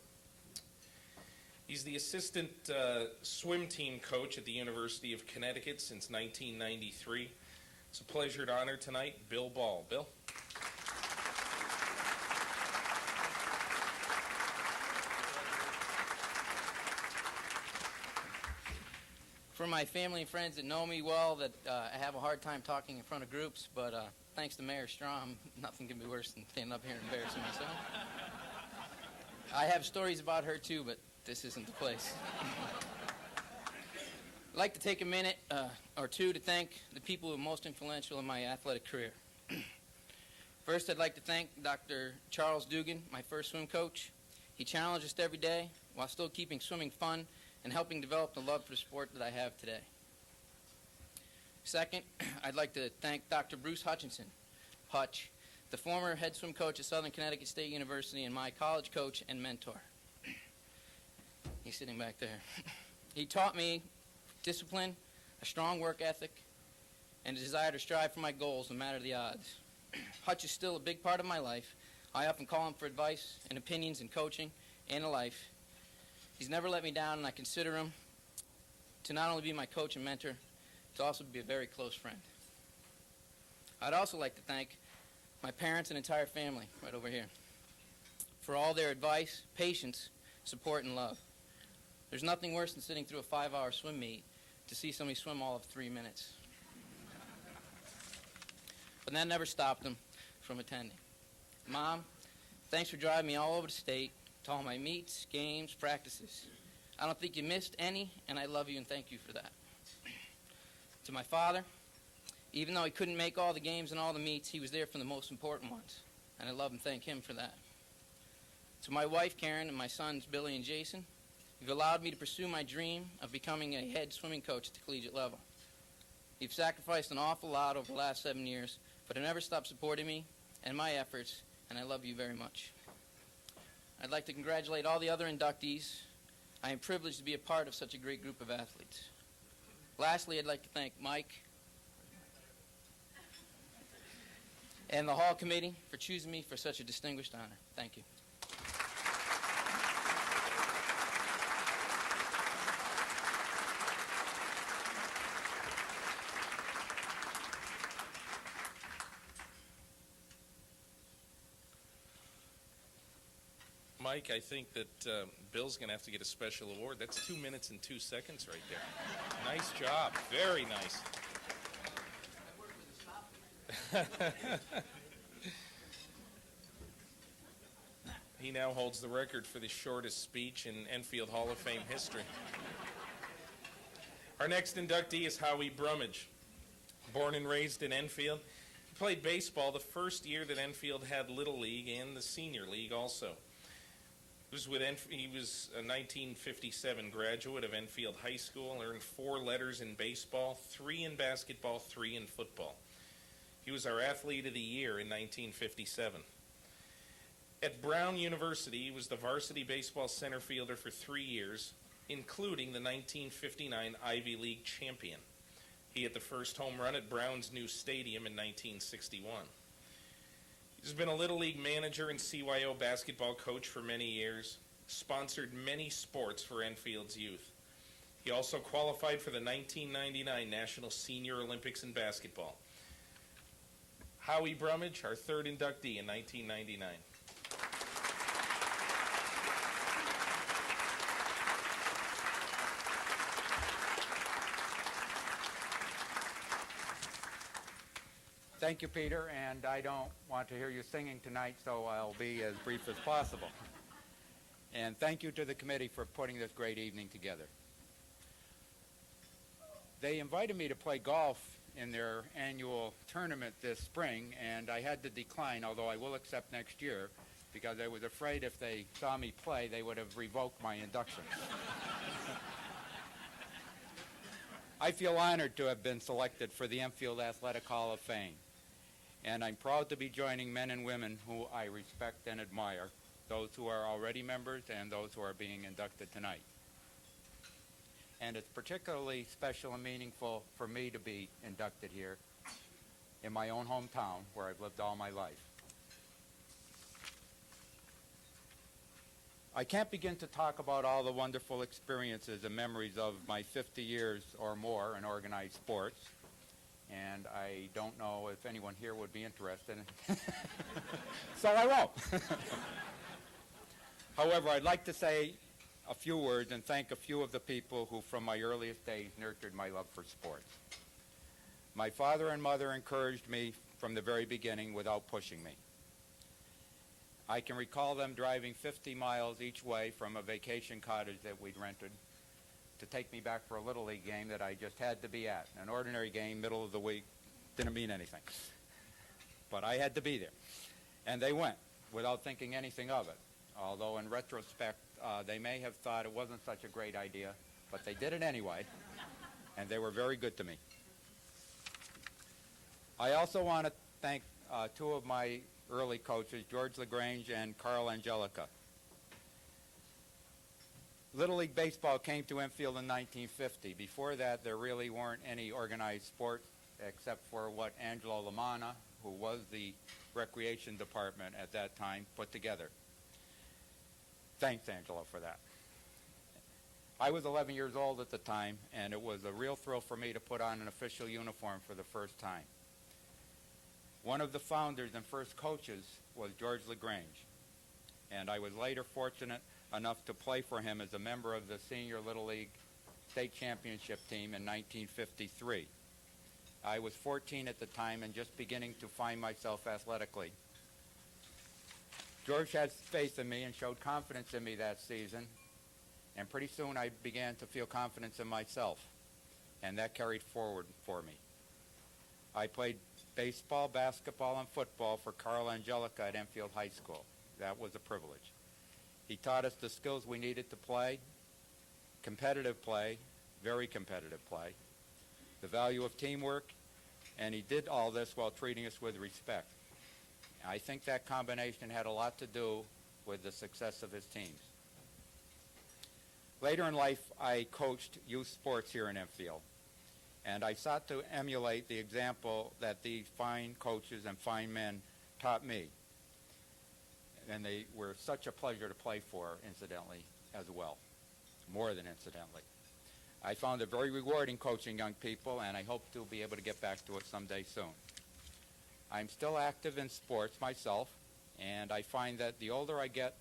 He's the assistant swim team coach at the University of Connecticut since 1993. It's a pleasure and honor tonight, Bill Ball. Bill? For my family and friends that know me well, that I have a hard time talking in front of groups, but thanks to Mayor Strom, nothing can be worse than standing up here and embarrassing myself. I have stories about her too, but this isn't the place. I'd like to take a minute or two to thank the people who were most influential in my athletic career. First, I'd like to thank Dr. Charles Dugan, my first swim coach. He challenged us every day while still keeping swimming fun and helping develop the love for the sport that I have today. Second, I'd like to thank Dr. Bruce Hutchinson, Hutch, the former head swim coach at Southern Connecticut State University and my college coach and mentor. He's sitting back there. He taught me discipline, a strong work ethic, and a desire to strive for my goals no matter the odds. Hutch is still a big part of my life. I often call him for advice and opinions in coaching and in life. He's never let me down, and I consider him to not only be my coach and mentor, to also be a very close friend. I'd also like to thank my parents and entire family, right over here, for all their advice, patience, support, and love. There's nothing worse than sitting through a 5-hour swim meet to see somebody swim all of 3 minutes. But that never stopped them from attending. Mom, thanks for driving me all over the state to all my meets, games, practices. I don't think you missed any, and I love you and thank you for that. To my father, even though he couldn't make all the games and all the meets, he was there for the most important ones. and I love and thank him for that. To my wife, Karen, and my sons, Billy and Jason, you've allowed me to pursue my dream of becoming a head swimming coach at the collegiate level. You've sacrificed an awful lot over the last 7 years, but have never stopped supporting me and my efforts, and I love you very much. I'd like to congratulate all the other inductees. I am privileged to be a part of such a great group of athletes. Lastly, I'd like to thank Mike and the Hall Committee for choosing me for such a distinguished honor. Thank you. Mike, I think that Bill's going to have to get a special award. That's 2 minutes and 2 seconds right there. Nice job. Very nice. He now holds the record for the shortest speech in Enfield Hall of Fame history. Our next inductee is Howie Brummage. Born and raised in Enfield, he played baseball the first year that Enfield had Little League and the Senior League also. He was a 1957 graduate of Enfield High School, earned 4 letters in baseball, 3 in basketball, 3 in football. He was our Athlete of the Year in 1957. At Brown University, he was the varsity baseball center fielder for 3 years, including the 1959 Ivy League champion. He hit the first home run at Brown's new stadium in 1961. He's been a Little League manager and CYO basketball coach for many years, sponsored many sports for Enfield's youth. He also qualified for the 1999 National Senior Olympics in basketball. Howie Brummage, our third inductee in 1999. Thank you, Peter, and I don't want to hear you singing tonight, so I'll be as brief as possible. And thank you to the committee for putting this great evening together. They invited me to play golf in their annual tournament this spring, and I had to decline, although I will accept next year, because I was afraid if they saw me play, they would have revoked my induction. I feel honored to have been selected for the Enfield Athletic Hall of Fame. And I'm proud to be joining men and women who I respect and admire, those who are already members and those who are being inducted tonight. And it's particularly special and meaningful for me to be inducted here in my own hometown where I've lived all my life. I can't begin to talk about all the wonderful experiences and memories of my 50 years or more in organized sports. And I don't know if anyone here would be interested. So I won't. However, I'd like to say a few words and thank a few of the people who from my earliest days nurtured my love for sports. My father and mother encouraged me from the very beginning without pushing me. I can recall them driving 50 miles each way from a vacation cottage that we'd rented to take me back for a Little League game that I just had to be at. An ordinary game, middle of the week, didn't mean anything. But I had to be there. And they went without thinking anything of it. Although in retrospect, they may have thought it wasn't such a great idea, but they did it anyway. And they were very good to me. I also want to thank 2 of my early coaches, George LaGrange and Carl Angelica. Little League Baseball came to Enfield in 1950. Before that, there really weren't any organized sports except for what Angelo Lamanna, who was the recreation department at that time, put together. Thanks, Angelo, for that. I was 11 years old at the time, and it was a real thrill for me to put on an official uniform for the first time. One of the founders and first coaches was George LaGrange, and I was later fortunate enough to play for him as a member of the Senior Little League State Championship team in 1953. I was 14 at the time and just beginning to find myself athletically. George had faith in me and showed confidence in me that season, and pretty soon I began to feel confidence in myself, and that carried forward for me. I played baseball, basketball, and football for Carl Angelica at Enfield High School. That was a privilege. He taught us the skills we needed to play, competitive play, very competitive play, the value of teamwork, and he did all this while treating us with respect. I think that combination had a lot to do with the success of his teams. Later in life, I coached youth sports here in Enfield, and I sought to emulate the example that these fine coaches and fine men taught me. And they were such a pleasure to play for, incidentally, as well, more than incidentally. I found it very rewarding coaching young people, and I hope to be able to get back to it someday soon. I'm still active in sports myself, and I find that the older I get,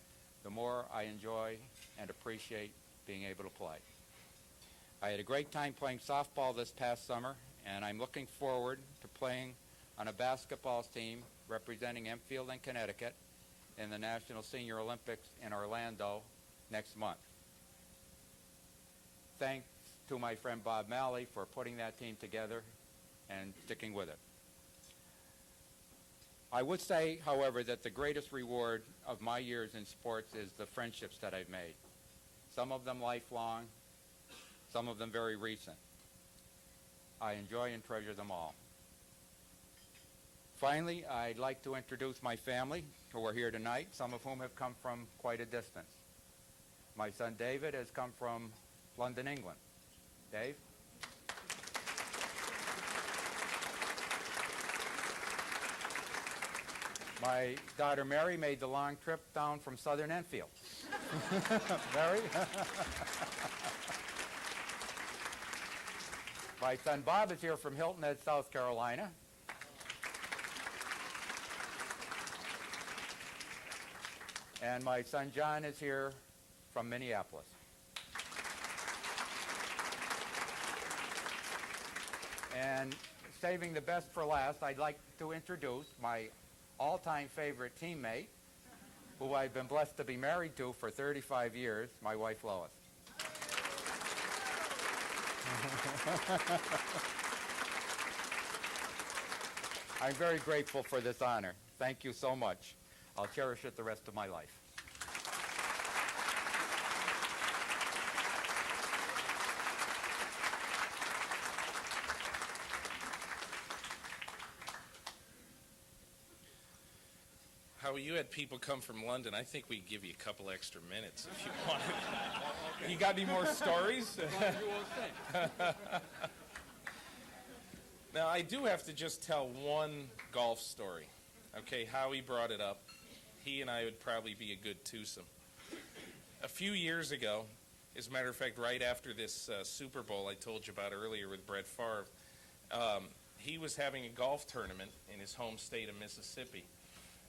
the more I enjoy and appreciate being able to play. I had a great time playing softball this past summer, and I'm looking forward to playing on a basketball team representing Enfield and Connecticut in the National Senior Olympics in Orlando next month. Thanks to my friend Bob Malley for putting that team together and sticking with it. I would say, however, that the greatest reward of my years in sports is the friendships that I've made. Some of them lifelong, some of them very recent. I enjoy and treasure them all. Finally, I'd like to introduce my family who are here tonight, some of whom have come from quite a distance. My son David has come from London, England. Dave? My daughter Mary made the long trip down from southern Enfield. Mary? My son Bob is here from Hilton Head, South Carolina. And my son John is here from Minneapolis. And saving the best for last, I'd like to introduce my all-time favorite teammate, who I've been blessed to be married to for 35 years, my wife Lois. I'm very grateful for this honor. Thank you so much. I'll cherish it the rest of my life. How you had people come from London, I think we'd give you a couple extra minutes if you wanted. You got any more stories? Now, I do have to just tell one golf story. Okay, Howie brought it up. He and I would probably be a good twosome. A few years ago, as a matter of fact, right after this Super Bowl I told you about earlier with Brett Favre, he was having a golf tournament in his home state of Mississippi.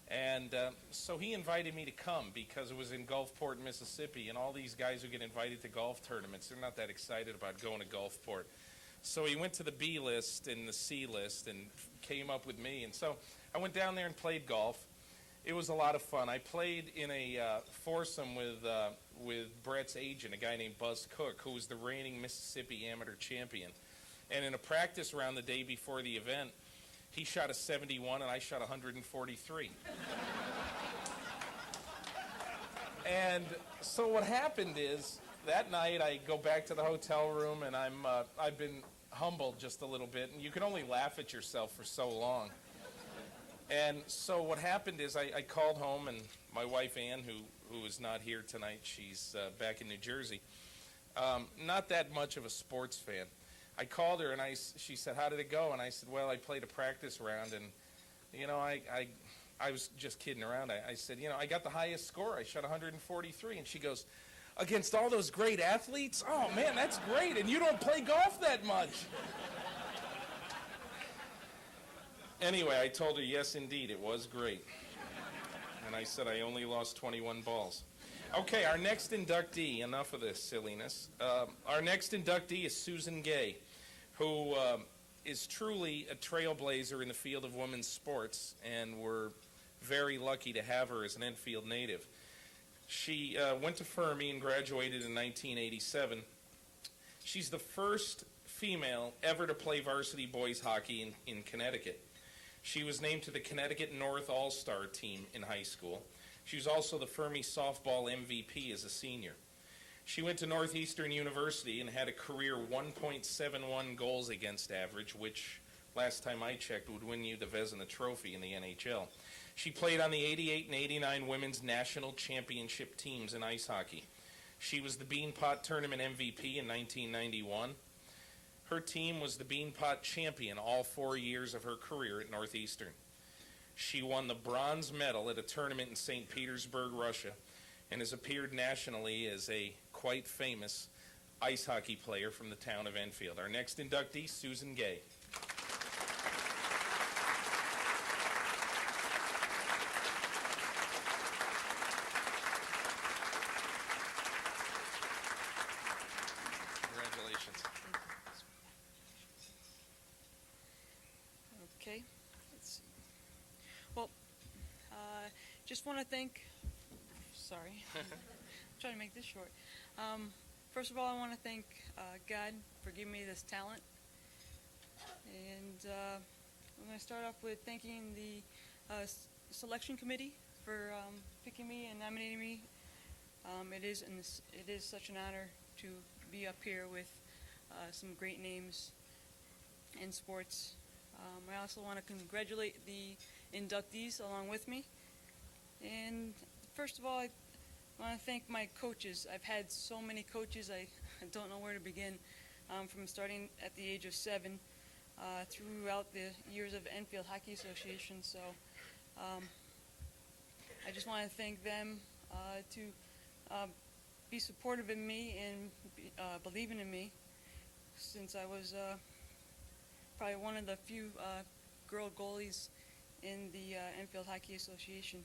And so he invited me to come because it was in Gulfport, Mississippi, and all these guys who get invited to golf tournaments, they're not that excited about going to Gulfport. So he went to the B list and the C list and came up with me. And so I went down there and played golf. It was a lot of fun. I played in a foursome with Brett's agent, a guy named Buzz Cook, who was the reigning Mississippi amateur champion. And in a practice round the day before the event, he shot a 71 and I shot 143. And so what happened is that night I go back to the hotel room and I've been humbled just a little bit, and you can only laugh at yourself for so long. And so what happened is I called home, and my wife Ann, who is not here tonight, she's back in New Jersey, not that much of a sports fan. I called her and she said, "How did it go?" And I said, "Well, I played a practice round, and you know, I was just kidding around. I said, you know, I got the highest score. I shot 143." And she goes, "Against all those great athletes? Oh man, that's great. And you don't play golf that much." Anyway, I told her, yes, indeed, it was great. And I said I only lost 21 balls. Okay, our next inductee, enough of this silliness. Our next inductee is Susan Gay, who is truly a trailblazer in the field of women's sports, and we're very lucky to have her as an Enfield native. She went to Fermi and graduated in 1987. She's the first female ever to play varsity boys hockey in Connecticut. She was named to the Connecticut North All-Star team in high school. She was also the Fermi softball MVP as a senior. She went to Northeastern University and had a career 1.71 goals against average, which last time I checked would win you the Vezina Trophy in the NHL. She played on the 88 and 89 women's national championship teams in ice hockey. She was the Beanpot Tournament MVP in 1991. Her team was the Beanpot champion all 4 years of her career at Northeastern. She won the bronze medal at a tournament in St. Petersburg, Russia, and has appeared nationally as a quite famous ice hockey player from the town of Enfield. Our next inductee, Susan Gay. Congratulations. Okay. Let's see. Well, just want to thank. Sorry, I'm trying to make this short. First of all, I want to thank God for giving me this talent, and I'm going to start off with thanking the selection committee for picking me and nominating me. It is such an honor to be up here with some great names in sports. I also want to congratulate the inductees along with me. And first of all, I want to thank my coaches. I've had so many coaches, I don't know where to begin, from starting at the age of 7 throughout the years of Enfield Hockey Association. So I just want to thank them to be supportive of me and believing in me, since I was probably one of the few girl goalies in the Enfield Hockey Association.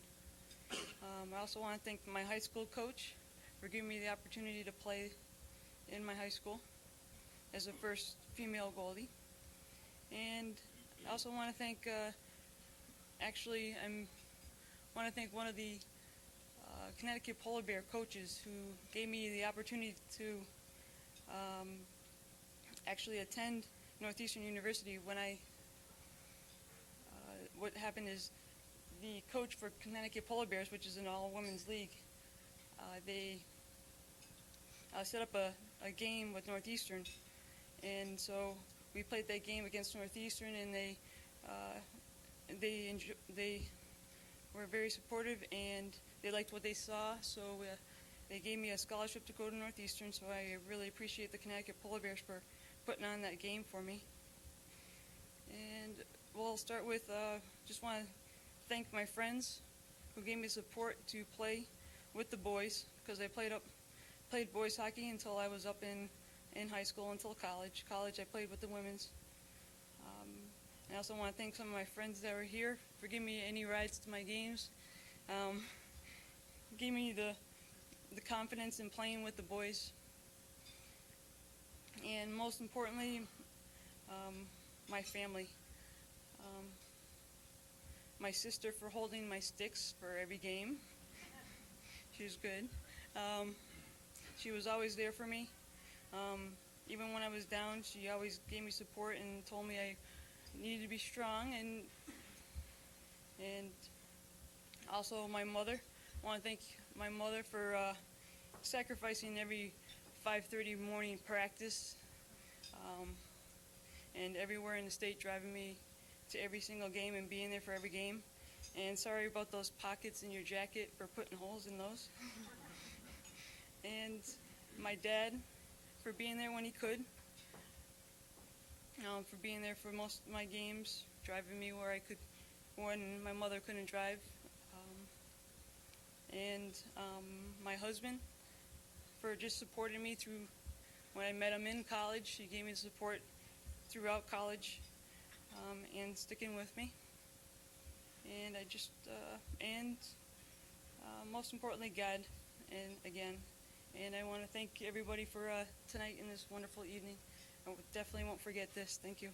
I also want to thank my high school coach for giving me the opportunity to play in my high school as the first female goalie. And I also want to thank, want to thank one of the Connecticut Polar Bear coaches who gave me the opportunity to actually attend Northeastern University. When what happened is, the coach for Connecticut Polar Bears, which is an all-women's league, they set up a game with Northeastern, and so we played that game against Northeastern, and they were very supportive, and they liked what they saw, so they gave me a scholarship to go to Northeastern. So I really appreciate the Connecticut Polar Bears for putting on that game for me. And we'll start with just want to thank my friends who gave me support to play with the boys, because I played boys hockey until I was up in high school, until college. College I played with the women's. I also want to thank some of my friends that were here for giving me any rides to my games. Gave me the confidence in playing with the boys. And most importantly, my family. My sister for holding my sticks for every game. She was good. She was always there for me. Even when I was down, she always gave me support and told me I needed to be strong. And also my mother. I want to thank my mother for sacrificing every 5:30 morning practice and everywhere in the state, driving me to every single game and being there for every game. And sorry about those pockets in your jacket for putting holes in those. And my dad for being there when he could, for being there for most of my games, driving me where I could, when my mother couldn't drive. And my husband for just supporting me through when I met him in college. He gave me support throughout college and sticking with me. And I just, most importantly, God, and again. And I want to thank everybody for tonight and this wonderful evening. I definitely won't forget this. Thank you.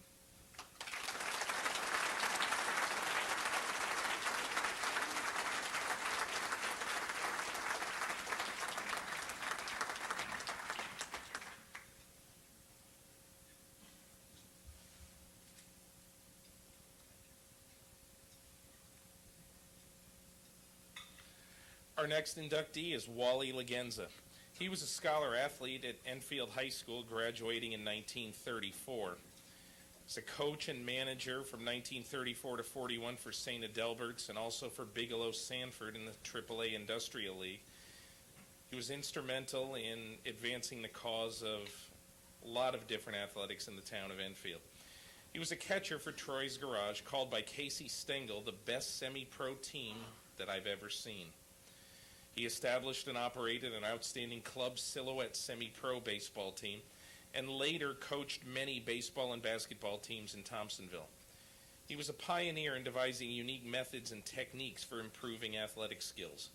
Our next inductee is Wally Lagenza. He was a scholar athlete at Enfield High School, graduating in 1934. He's a coach and manager from 1934 to 41 for St. Adelbert's and also for Bigelow Sanford in the AAA Industrial League. He was instrumental in advancing the cause of a lot of different athletics in the town of Enfield. He was a catcher for Troy's Garage, called by Casey Stengel the best semi-pro team that I've ever seen. He established and operated an outstanding club silhouette semi-pro baseball team and later coached many baseball and basketball teams in Thompsonville. He was a pioneer in devising unique methods and techniques for improving athletic skills.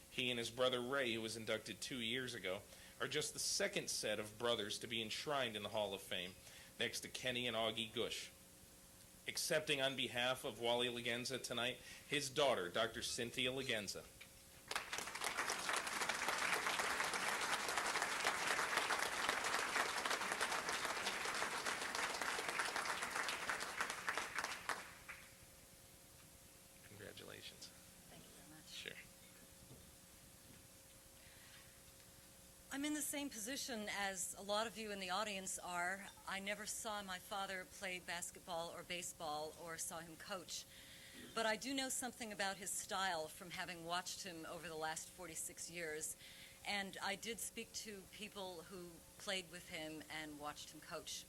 He and his brother Ray, who was inducted 2 years ago, are just the second set of brothers to be enshrined in the Hall of Fame, next to Kenny and Augie Gush. Accepting on behalf of Wally Lagenza tonight, his daughter, Dr. Cynthia Lagenza. Congratulations. Thank you very much. Sure. I'm in the same position as a lot of you in the audience are. I never saw my father play basketball or baseball or saw him coach. But I do know something about his style from having watched him over the last 46 years. And I did speak to people who played with him and watched him coach.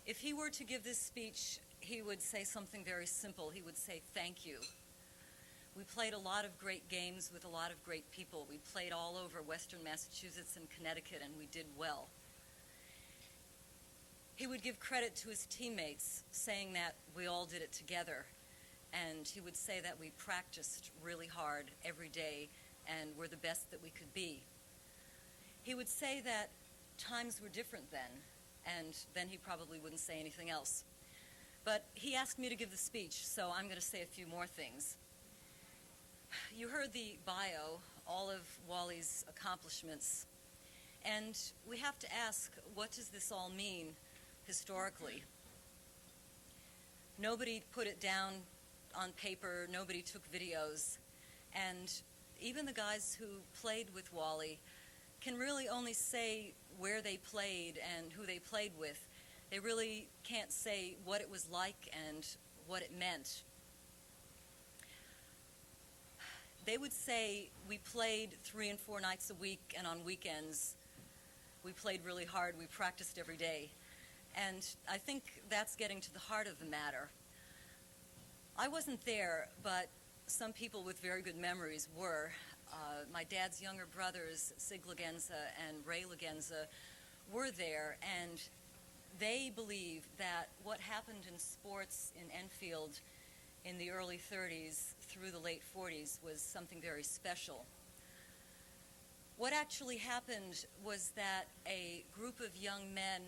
If he were to give this speech, he would say something very simple. He would say, "Thank you." We played a lot of great games with a lot of great people. We played all over Western Massachusetts and Connecticut, and we did well. He would give credit to his teammates, saying that we all did it together. And he would say that we practiced really hard every day and were the best that we could be. He would say that times were different then, and then he probably wouldn't say anything else. But he asked me to give the speech, so I'm going to say a few more things. You heard the bio, all of Wally's accomplishments, and we have to ask, what does this all mean historically? Nobody put it down on paper, nobody took videos, and even the guys who played with Wally can really only say where they played and who they played with. They really can't say what it was like and what it meant. They would say we played 3 and 4 nights a week, and on weekends we played really hard. We practiced every day. And I think that's getting to the heart of the matter. I wasn't there, but some people with very good memories were. My dad's younger brothers, Sig Lagenza and Ray Lagenza, were there, and they believe that what happened in sports in Enfield in the early 30s through the late 40s was something very special. What actually happened was that a group of young men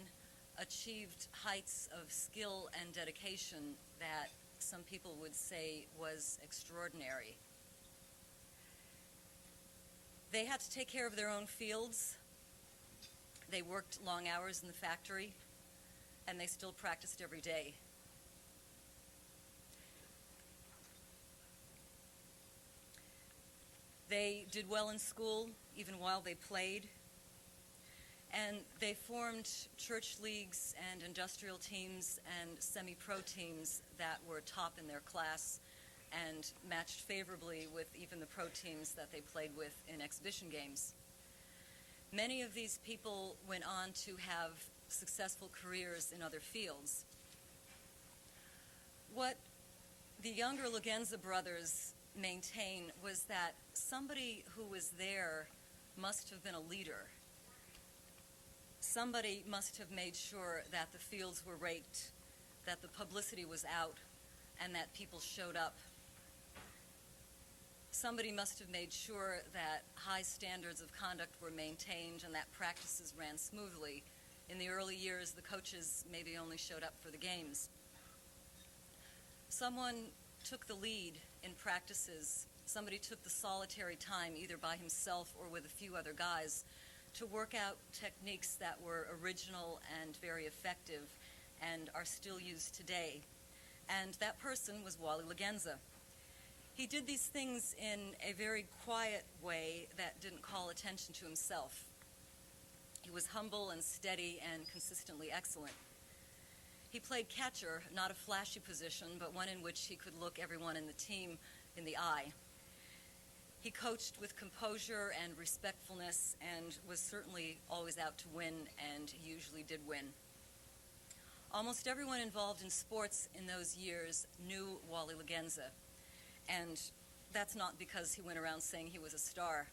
achieved heights of skill and dedication that some people would say was extraordinary. They had to take care of their own fields. They worked long hours in the factory, and they still practiced every day. They did well in school, even while they played. And they formed church leagues and industrial teams and semi-pro teams that were top in their class and matched favorably with even the pro teams that they played with in exhibition games. Many of these people went on to have successful careers in other fields. What the younger Lagenza brothers maintain was that somebody who was there must have been a leader. Somebody must have made sure that the fields were raked, that the publicity was out, and that people showed up. Somebody must have made sure that high standards of conduct were maintained and that practices ran smoothly. In the early years, the coaches maybe only showed up for the games. Someone took the lead in practices. Somebody took the solitary time, either by himself or with a few other guys, to work out techniques that were original and very effective and are still used today. And that person was Wally Lagenza. He did these things in a very quiet way that didn't call attention to himself. He was humble and steady and consistently excellent. He played catcher, not a flashy position, but one in which he could look everyone in the team in the eye. He coached with composure and respectfulness and was certainly always out to win, and he usually did win. Almost everyone involved in sports in those years knew Wally Lagenza, and that's not because he went around saying he was a star.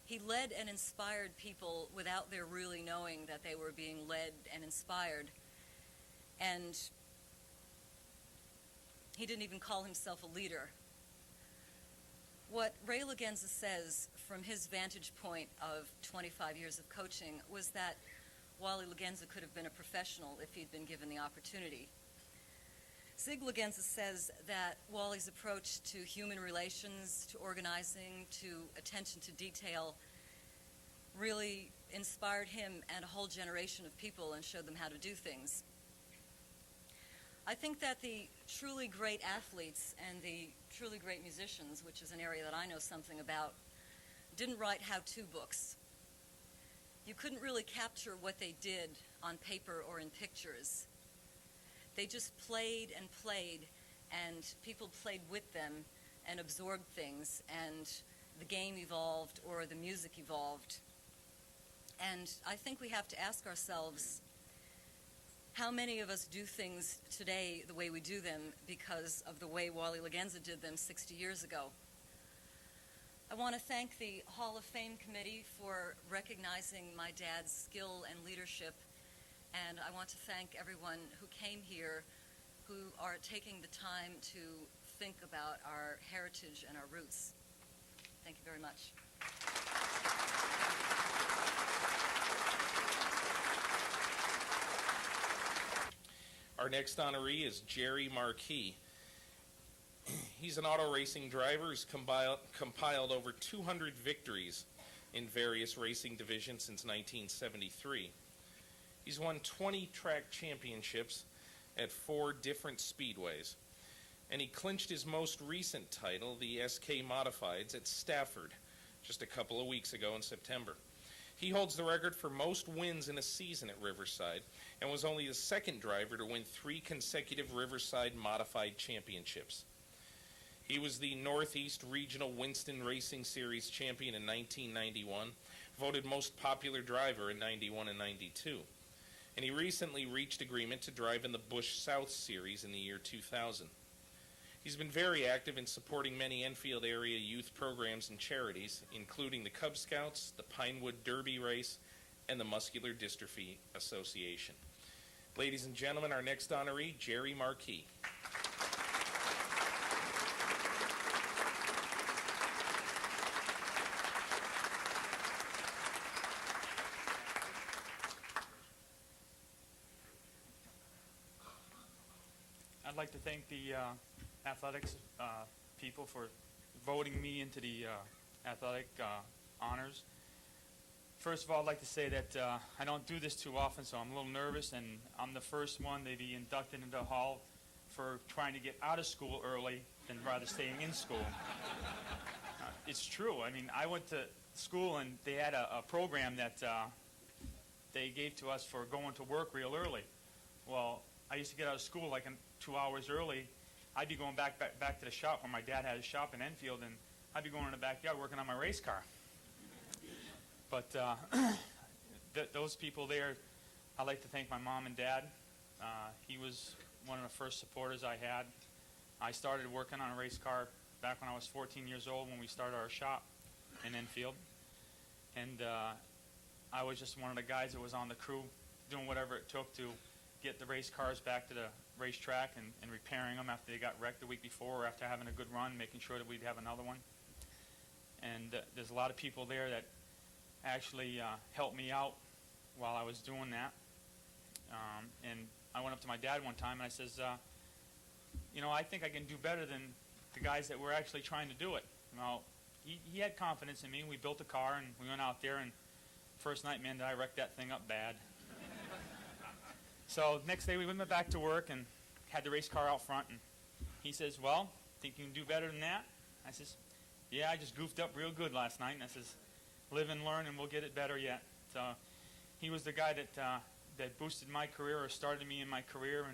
He led and inspired people without their really knowing that they were being led and inspired. And he didn't even call himself a leader. What Ray Lagenza says from his vantage point of 25 years of coaching was that Wally Lagenza could have been a professional if he'd been given the opportunity. Zig Lagenza says that Wally's approach to human relations, to organizing, to attention to detail really inspired him and a whole generation of people and showed them how to do things. I think that the truly great athletes and the truly great musicians, which is an area that I know something about, didn't write how-to books. You couldn't really capture what they did on paper or in pictures. They just played, and people played with them and absorbed things, and the game evolved or the music evolved. And I think we have to ask ourselves, how many of us do things today the way we do them because of the way Wally Lagenza did them 60 years ago? I want to thank the Hall of Fame Committee for recognizing my dad's skill and leadership, and I want to thank everyone who came here who are taking the time to think about our heritage and our roots. Thank you very much. Our next honoree is Jerry Marquis. He's an auto racing driver who's compiled over 200 victories in various racing divisions since 1973. He's won 20 track championships at 4 different speedways, and he clinched his most recent title, the SK Modifieds, at Stafford just a couple of weeks ago in September. He holds the record for most wins in a season at Riverside and was only the second driver to win 3 consecutive Riverside Modified championships. He was the Northeast Regional Winston Racing Series champion in 1991, voted most popular driver in 91 and 92. And he recently reached agreement to drive in the Busch South Series in the year 2000. He's been very active in supporting many Enfield area youth programs and charities, including the Cub Scouts, the Pinewood Derby Race, and the Muscular Dystrophy Association. Ladies and gentlemen, our next honoree, Jerry Marquis. I'd like to thank the athletics people for voting me into the athletic honors. First of all, I'd like to say that I don't do this too often, so I'm a little nervous, and I'm the first one to be inducted into the hall for trying to get out of school early than rather staying in school. It's true. I mean, I went to school, and they had a program that they gave to us for going to work real early. Well, I used to get out of school like 2 hours early. I'd be going back to the shop where my dad had a shop in Enfield, and I'd be going in the backyard working on my race car. But those people there, I'd like to thank my mom and dad. He was one of the first supporters I had. I started working on a race car back when I was 14 years old when we started our shop in Enfield. And I was just one of the guys that was on the crew doing whatever it took to get the race cars back to the racetrack and repairing them after they got wrecked the week before or after having a good run, making sure that we'd have another one. And there's a lot of people there that actually helped me out while I was doing that. And I went up to my dad one time and I says, I think I can do better than the guys that were actually trying to do it. Well, he had confidence in me. We built a car and we went out there, and first night, man, did I wreck that thing up bad. So next day we went back to work and had the race car out front, and he says, well, think you can do better than that? I says, yeah, I just goofed up real good last night. And I says, live and learn, and we'll get it better yet. So he was the guy that boosted my career, or started me in my career,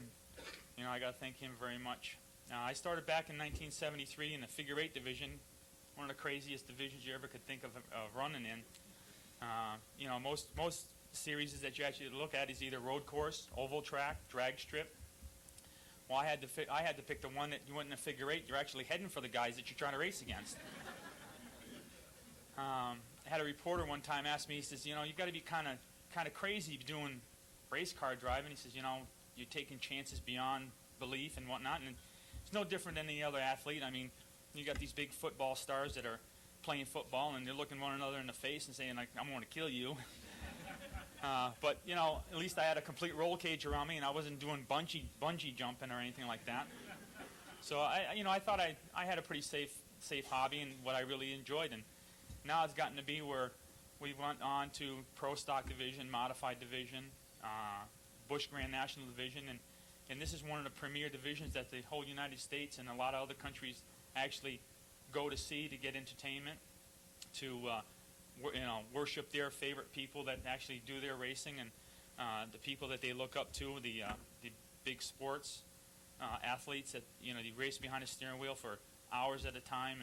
and I got to thank him very much. I started back in 1973 in the figure eight division, one of the craziest divisions you ever could think of running in. Most series that you actually look at is either road course, oval track, drag strip. Well, I had to pick the one that you went in a figure eight. You're actually heading for the guys that you're trying to race against. I had a reporter one time ask me, he says, you got to be kind of crazy doing race car driving. He says, you're taking chances beyond belief and whatnot, and it's no different than any other athlete. I mean, you got these big football stars that are playing football, and they're looking one another in the face and saying, like, I'm going to kill you. But at least I had a complete roll cage around me, and I wasn't doing bungee jumping or anything like that. So I thought I had a pretty safe hobby and what I really enjoyed. And now it's gotten to be where we went on to Pro Stock Division, Modified Division, Busch Grand National Division, and this is one of the premier divisions that the whole United States and a lot of other countries actually go to see to get entertainment, to worship their favorite people that actually do their racing, and the people that they look up to, the big sports athletes that they race behind a steering wheel for hours at a time.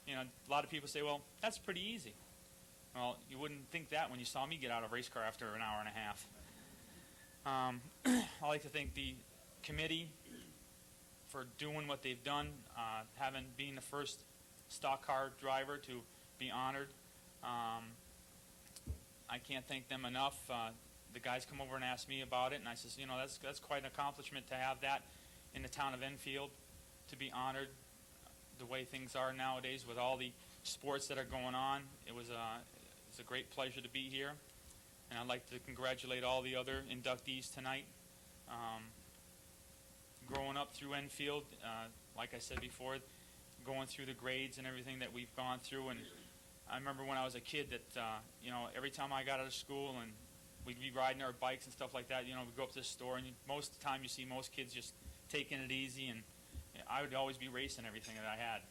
And a lot of people say, well, that's pretty easy. Well, you wouldn't think that when you saw me get out of a race car after an hour and a half. I like to thank the committee for doing what they've done, being the first stock car driver to be honored. I can't thank them enough. The guys come over and ask me about it, and I says, that's quite an accomplishment to have that in the town of Enfield, to be honored the way things are nowadays with all the sports that are going on. It's a great pleasure to be here, and I'd like to congratulate all the other inductees tonight. Growing up through Enfield, like I said before, going through the grades and everything that we've gone through, and I remember when I was a kid that, every time I got out of school and we'd be riding our bikes and stuff like that, we'd go up to the store, and most of the time you see most kids just taking it easy, and I would always be racing everything that I had.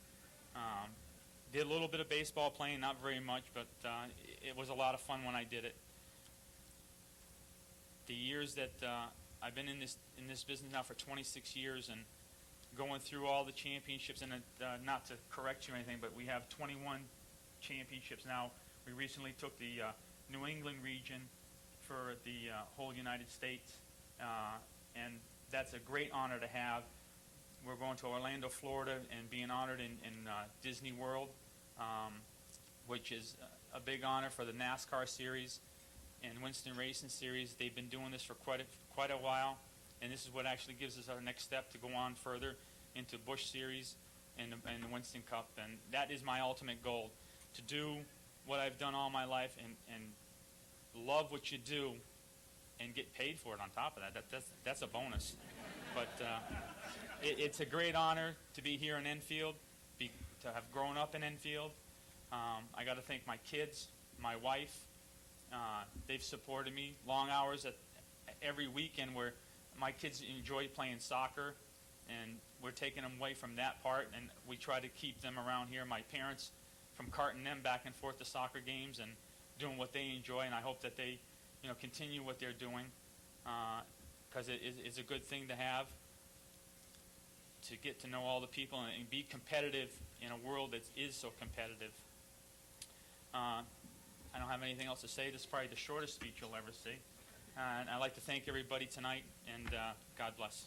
Did a little bit of baseball playing, not very much, but it was a lot of fun when I did it. The years that I've been in this business now for 26 years, and going through all the championships, and not to correct you or anything, but we have 21 championships now. We recently took the New England region for the whole United States, and that's a great honor to have. We're going to Orlando, Florida, and being honored in Disney World, which is a big honor for the NASCAR series and Winston Racing Series. They've been doing this for quite a while, and this is what actually gives us our next step to go on further into Busch Series and the Winston Cup. And that is my ultimate goal, to do what I've done all my life and love what you do and get paid for it on top of that. That's a bonus. But it's a great honor to be here in Enfield, to have grown up in Enfield. I got to thank my kids, my wife. They've supported me long hours at every weekend where my kids enjoy playing soccer, and we're taking them away from that part, and we try to keep them around here. My parents, from carting them back and forth to soccer games and doing what they enjoy, and I hope that they continue what they're doing, because it's a good thing to have, to get to know all the people and be competitive in a world that is so competitive. I don't have anything else to say. This is probably the shortest speech you'll ever see. And I'd like to thank everybody tonight, and God bless.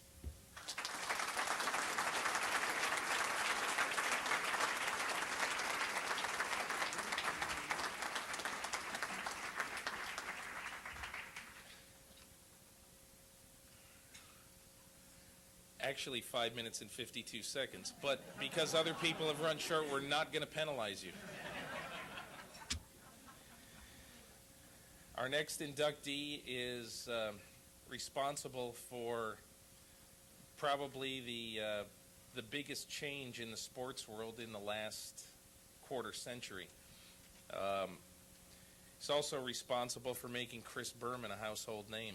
Actually 5 minutes and 52 seconds, but because other people have run short, we're not going to penalize you. Our next inductee is responsible for probably the biggest change in the sports world in the last quarter century. He's also responsible for making Chris Berman a household name.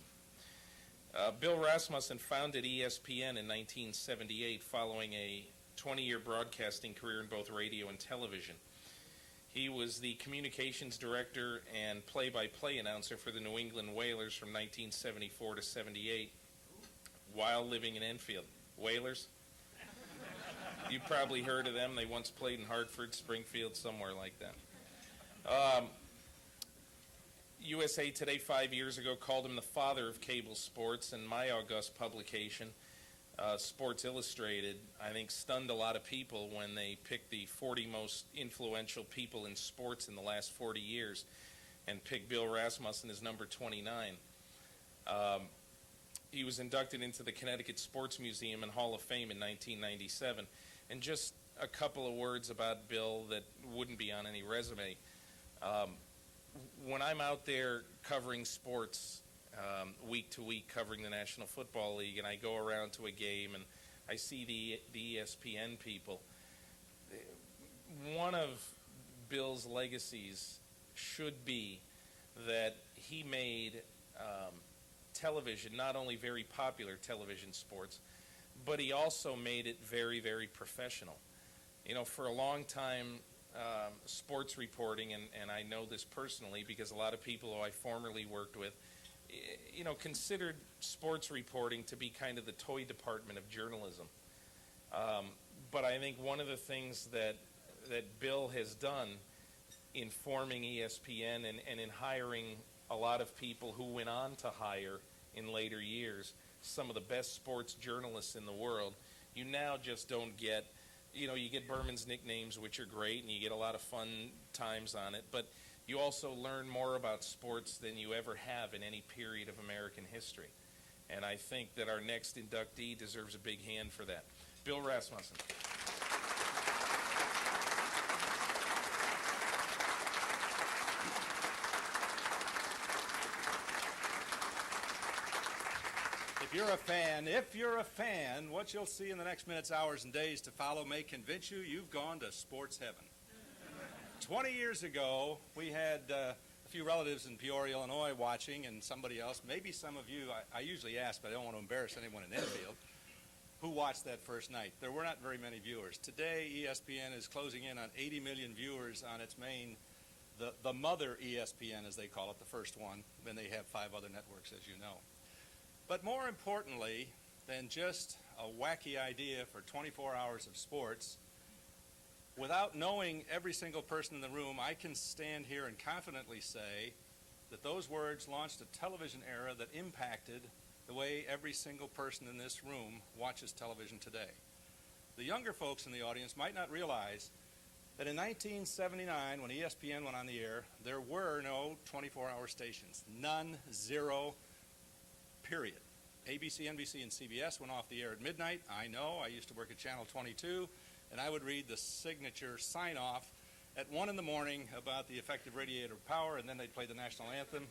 Bill Rasmussen founded ESPN in 1978 following a 20-year broadcasting career in both radio and television. He was the communications director and play-by-play announcer for the New England Whalers from 1974 to 78 while living in Enfield. Whalers? You've probably heard of them. They once played in Hartford, Springfield, somewhere like that. USA Today 5 years ago called him the father of cable sports, and my august publication, Sports Illustrated, I think stunned a lot of people when they picked the 40 most influential people in sports in the last 40 years and picked Bill Rasmussen as number 29. He was inducted into the Connecticut Sports Museum and Hall of Fame in 1997. And just a couple of words about Bill that wouldn't be on any resume. When I'm out there covering sports week to week, covering the National Football League, and I go around to a game and I see the ESPN people, one of Bill's legacies should be that he made television not only very popular television sports, but he also made it very, very professional. You know, for a long time, sports reporting, and I know this personally because a lot of people who I formerly worked with, you know, considered sports reporting to be kind of the toy department of journalism. But I think one of the things that Bill has done in forming ESPN and in hiring a lot of people who went on to hire in later years some of the best sports journalists in the world, you now just don't get, you know, you get Berman's nicknames, which are great, and you get a lot of fun times on it, but you also learn more about sports than you ever have in any period of American history. And I think that our next inductee deserves a big hand for that. Bill Rasmussen. If you're a fan, what you'll see in the next minutes, hours, and days to follow may convince you you've gone to sports heaven. 20 years ago, we had a few relatives in Peoria, Illinois watching, and somebody else, maybe some of you, I usually ask, but I don't want to embarrass anyone in Enfield, who watched that first night. There were not very many viewers. Today, ESPN is closing in on 80 million viewers on its main, the mother ESPN, as they call it, the first one, and they have 5 other networks, as you know. But more importantly than just a wacky idea for 24 hours of sports, without knowing every single person in the room, I can stand here and confidently say that those words launched a television era that impacted the way every single person in this room watches television today. The younger folks in the audience might not realize that in 1979, when ESPN went on the air, there were no 24-hour stations. None, zero, period. ABC, NBC, and CBS went off the air at midnight. I know. I used to work at Channel 22, and I would read the signature sign-off at 1 in the morning about the effective radiator power, and then they'd play the national anthem.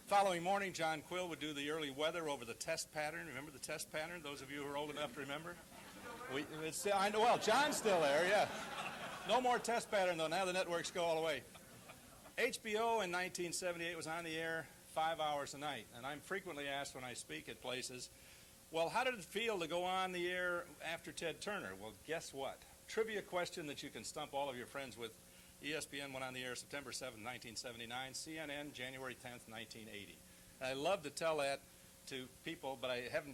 Following morning, John Quill would do the early weather over the test pattern. Remember the test pattern? Those of you who are old enough to remember? I know. Well, John's still there, yeah. No more test pattern, though. Now the networks go all the way. HBO in 1978 was on the air 5 hours a night, and I'm frequently asked when I speak at places, well, how did it feel to go on the air after Ted Turner? Well, guess what? Trivia question that you can stump all of your friends with. ESPN went on the air September 7, 1979, CNN January 10th, 1980. And I love to tell that to people, but I have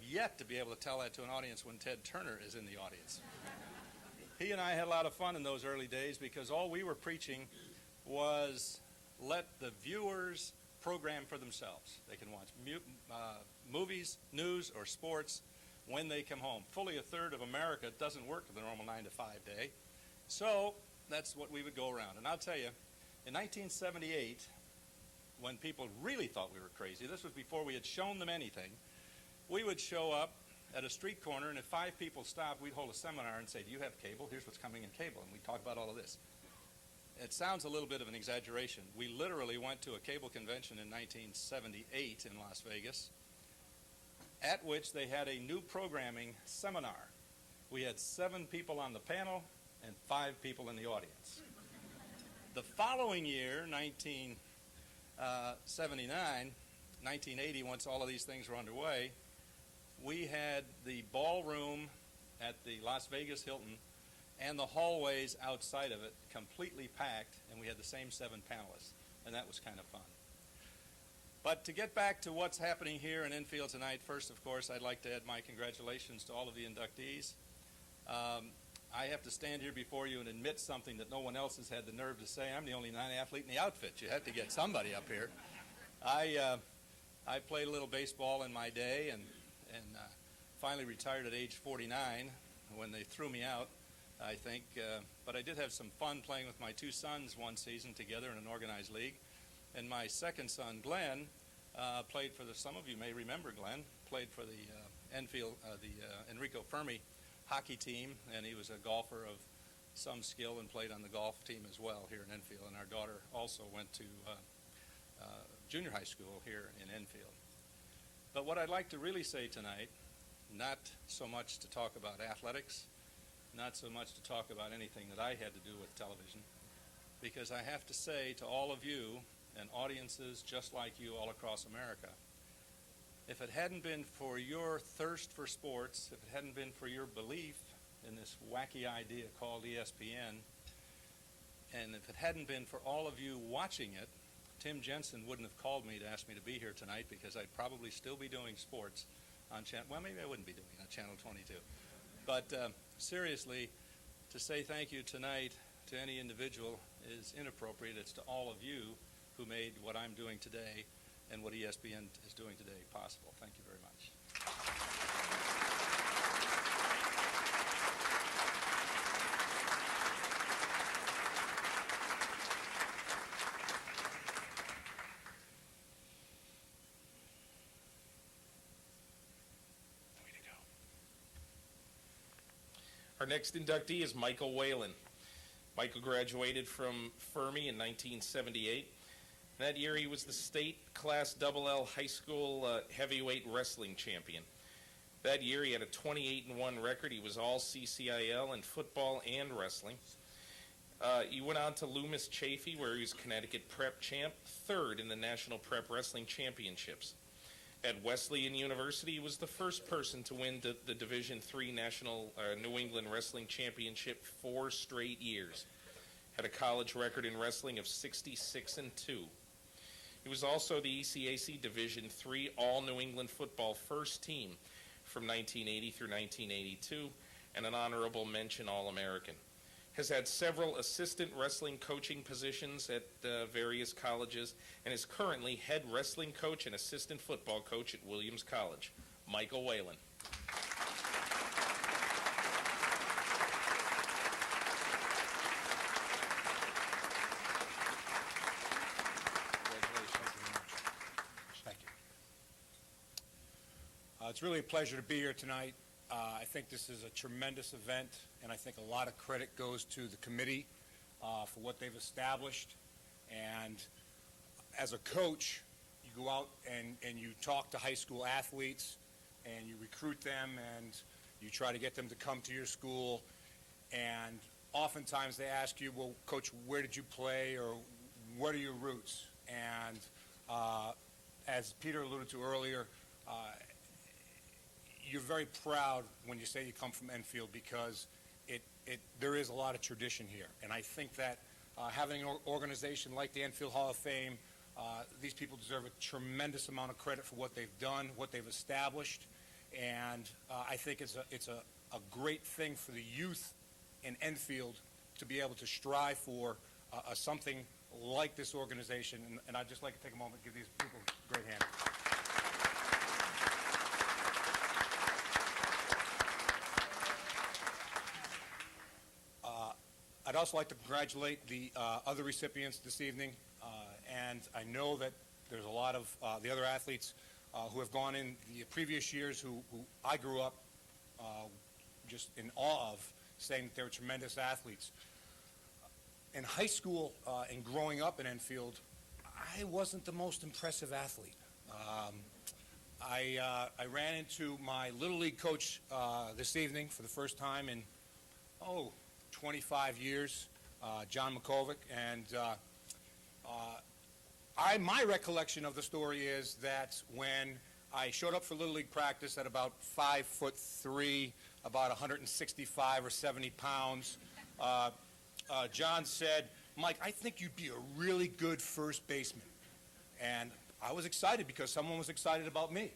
yet to be able to tell that to an audience when Ted Turner is in the audience. He and I had a lot of fun in those early days because all we were preaching was let the viewers program for themselves. They can watch movies, news, or sports when they come home. Fully a third of America doesn't work the normal 9-to-5 day. So that's what we would go around. And I'll tell you, in 1978, when people really thought we were crazy, this was before we had shown them anything, we would show up at a street corner, and if 5 people stopped, we'd hold a seminar and say, do you have cable? Here's what's coming in cable. And we'd talk about all of this. It sounds a little bit of an exaggeration. We literally went to a cable convention in 1978 in Las Vegas, at which they had a new programming seminar. We had 7 people on the panel and 5 people in the audience. The following year, 1979, 1980, once all of these things were underway, we had the ballroom at the Las Vegas Hilton, and the hallways outside of it completely packed, and we had the same 7 panelists, and that was kind of fun. But to get back to what's happening here in Enfield tonight, first, of course, I'd like to add my congratulations to all of the inductees. I have to stand here before you and admit something that no one else has had the nerve to say. I'm the only non-athlete in the outfit. You have to get somebody up here. I played a little baseball in my day and finally retired at age 49 when they threw me out, I think. But I did have some fun playing with my 2 sons one season together in an organized league. And my second son, Glenn, played for some of you may remember Glenn, played for the Enfield, the Enrico Fermi hockey team, and he was a golfer of some skill and played on the golf team as well here in Enfield. And our daughter also went to junior high school here in Enfield. But what I'd like to really say tonight, not so much to talk about athletics, not so much to talk about anything that I had to do with television, because I have to say to all of you and audiences just like you all across America, if it hadn't been for your thirst for sports, if it hadn't been for your belief in this wacky idea called ESPN, and if it hadn't been for all of you watching it, Tim Jensen wouldn't have called me to ask me to be here tonight, because I'd probably still be doing sports on channel, well, maybe I wouldn't be doing it on Channel 22. But seriously, to say thank you tonight to any individual is inappropriate. It's to all of you who made what I'm doing today and what ESPN is doing today possible. Thank you very much. Our next inductee is Michael Whalen. Michael graduated from Fermi in 1978. That year he was the state class double-L high school heavyweight wrestling champion. That year he had a 28-1 record. He was all CCIL in football and wrestling. He went on to Loomis Chaffee, where he was Connecticut Prep Champ, 3rd in the National Prep Wrestling Championships. At Wesleyan University, he was the first person to win the Division III National New England Wrestling Championship 4 straight years. Had a college record in wrestling of 66-2. He was also the ECAC Division III All New England Football First Team from 1980 through 1982, and an honorable mention All-American. Has had several assistant wrestling coaching positions at various colleges, and is currently head wrestling coach and assistant football coach at Williams College. Michael Whalen. It's really a pleasure to be here tonight. I think this is a tremendous event, and I think a lot of credit goes to the committee for what they've established. And as a coach, you go out and you talk to high school athletes, and you recruit them, and you try to get them to come to your school. And oftentimes they ask you, well, Coach, where did you play, or what are your roots? And as Peter alluded to earlier, you're very proud when you say you come from Enfield, because there is a lot of tradition here. And I think that having an organization like the Enfield Hall of Fame, these people deserve a tremendous amount of credit for what they've done, what they've established. And I think it's a great thing for the youth in Enfield to be able to strive for something like this organization. And I'd just like to take a moment and give these people a great hand. I'd also like to congratulate the other recipients this evening, and I know that there's a lot of the other athletes who have gone in the previous years who I grew up just in awe of, saying that they were tremendous athletes. In high school and growing up in Enfield, I wasn't the most impressive athlete. I ran into my Little League coach this evening for the first time in, 25 years, John Makovic, and my recollection of the story is that when I showed up for Little League practice at about 5'3", about 165 or 70 pounds. John said, "Mike, I think you'd be a really good first baseman." And I was excited because someone was excited about me.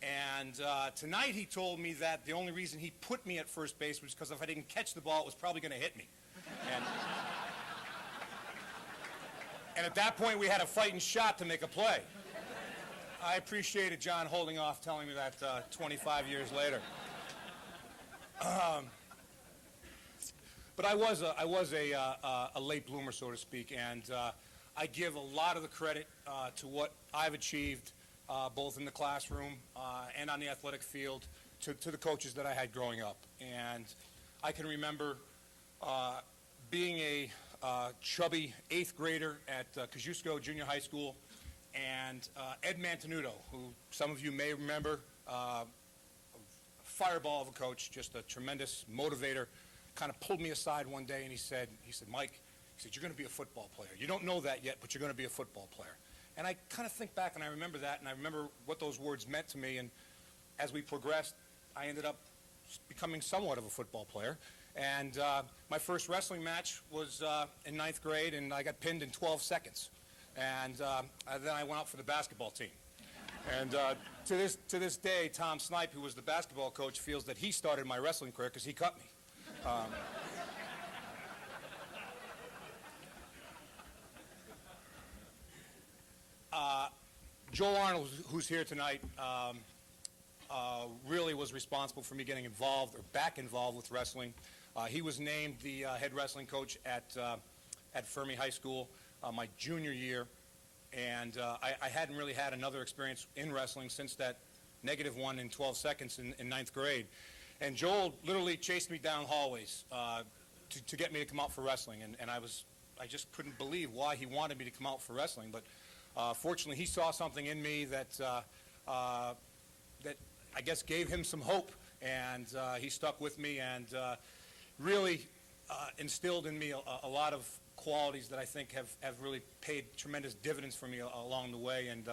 And tonight he told me that the only reason he put me at first base was because if I didn't catch the ball, it was probably going to hit me. And at that point, we had a fighting shot to make a play. I appreciated John holding off telling me that 25 years later. But I was a late bloomer, so to speak, and I give a lot of the credit to what I've achieved, both in the classroom and on the athletic field, to the coaches that I had growing up. And I can remember being a chubby 8th grader at Kosciuszko Junior High School, and Ed Mantenuto, who some of you may remember, a fireball of a coach, just a tremendous motivator, kind of pulled me aside one day and he said, "Mike," he said, "you're going to be a football player. You don't know that yet, but you're going to be a football player." And I kind of think back and I remember that, and I remember what those words meant to me. And as we progressed, I ended up becoming somewhat of a football player. And my first wrestling match was in 9th grade, and I got pinned in 12 seconds. And then I went out for the basketball team. And to this day, Tom Snipe, who was the basketball coach, feels that he started my wrestling career because he cut me. Joel Arnold, who's here tonight, really was responsible for me getting involved, or back involved with wrestling. He was named the head wrestling coach at Fermi High School my junior year, and I hadn't really had another experience in wrestling since that -1 in 12 seconds in 9th grade. And Joel literally chased me down hallways to get me to come out for wrestling, and I just couldn't believe why he wanted me to come out for wrestling. But fortunately, he saw something in me that I guess gave him some hope, and he stuck with me and really instilled in me a lot of qualities that I think have really paid tremendous dividends for me along the way. And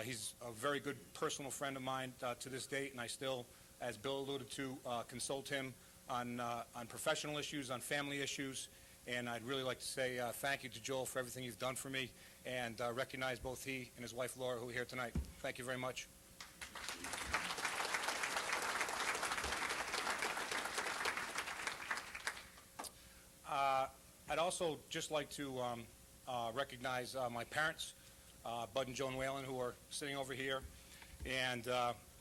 he's a very good personal friend of mine to this date, and I still, as Bill alluded to, consult him on professional issues, on family issues. And I'd really like to say thank you to Joel for everything he's done for me, and recognize both he and his wife Laura, who are here tonight. Thank you very much. I'd also just like to recognize my parents, Bud and Joan Whalen, who are sitting over here. And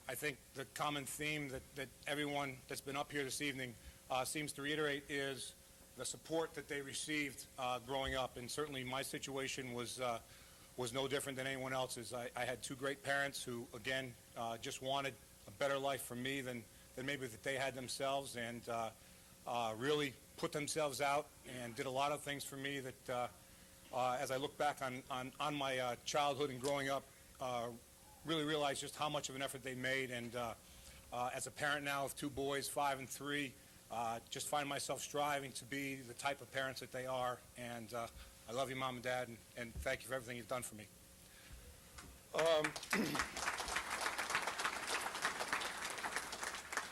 I think the common theme that everyone that's been up here this evening seems to reiterate is the support that they received growing up. And certainly my situation was no different than anyone else's. I had two great parents who, again, just wanted a better life for me than maybe that they had themselves, and really put themselves out and did a lot of things for me that, as I look back on my childhood and growing up, really realize just how much of an effort they made. And as a parent now of two boys, 5 and 3, just find myself striving to be the type of parents that they are. And I love you, Mom and Dad, and thank you for everything you've done for me.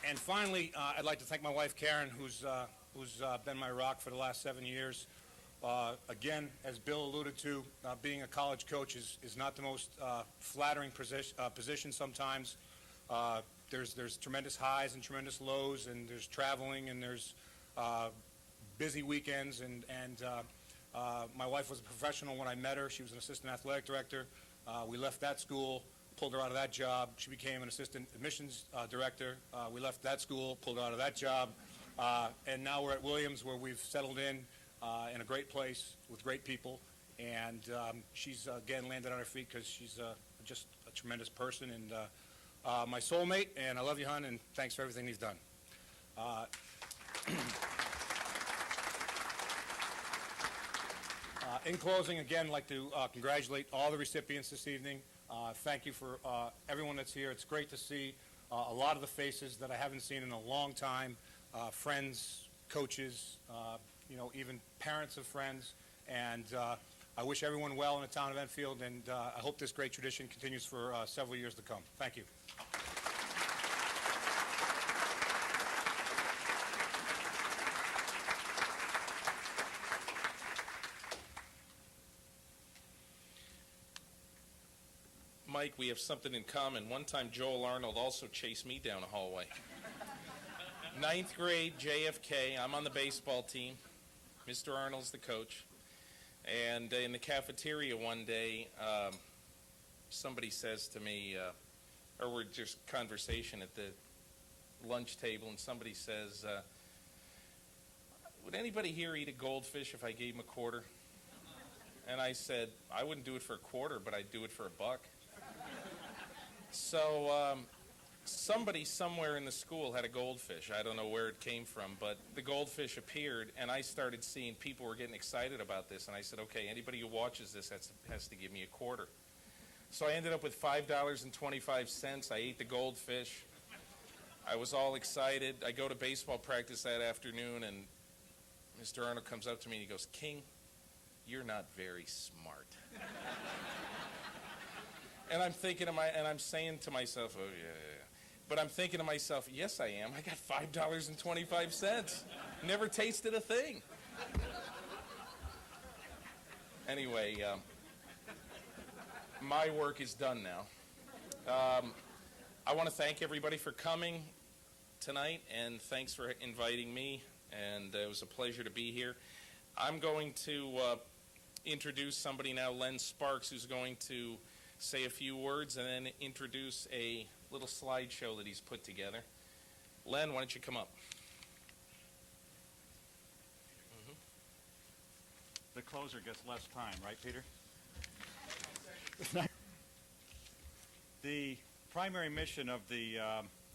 And finally, I'd like to thank my wife, Karen, who's been my rock for the last 7 years. Again, as Bill alluded to, being a college coach is not the most flattering position sometimes. There's tremendous highs and tremendous lows, and there's traveling, and there's busy weekends. And my wife was a professional when I met her. She was an assistant athletic director. We left that school, pulled her out of that job. She became an assistant admissions director. We left that school, pulled her out of that job. And now we're at Williams, where we've settled in a great place with great people. And she's, again, landed on her feet because she's just a tremendous person and my soulmate. And I love you, hon, and thanks for everything you've done. In closing, again, I'd like to congratulate all the recipients this evening. Thank you for everyone that's here. It's great to see a lot of the faces that I haven't seen in a long time, friends, coaches, even parents of friends. And I wish everyone well in the town of Enfield, and I hope this great tradition continues for several years to come. Thank you. Mike, we have something in common. One time Joel Arnold also chased me down a hallway. Ninth grade, JFK. I'm on the baseball team. Mr. Arnold's the coach. And in the cafeteria one day, somebody says to me, or we're just conversation at the lunch table, and somebody says, would anybody here eat a goldfish if I gave him a quarter? And I said, I wouldn't do it for a quarter, but I'd do it for $1. So somebody somewhere in the school had a goldfish. I don't know where it came from, but the goldfish appeared, and I started seeing people were getting excited about this. And I said, okay, anybody who watches this has to give me a quarter. So I ended up with $5.25. I ate the goldfish. I was all excited. I go to baseball practice that afternoon, and Mr. Arnold comes up to me and he goes, King, you're not very smart. And I'm thinking and I'm saying to myself, oh yeah. But I'm thinking to myself, yes I am. I got $5.25. Never tasted a thing. Anyway, my work is done now. I want to thank everybody for coming tonight, and thanks for inviting me, and it was a pleasure to be here. I'm going to introduce somebody now, Len Sparks, who's going to say a few words and then introduce a little slideshow that he's put together. Len, why don't you come up? The closer gets less time, right, Peter? The primary mission of the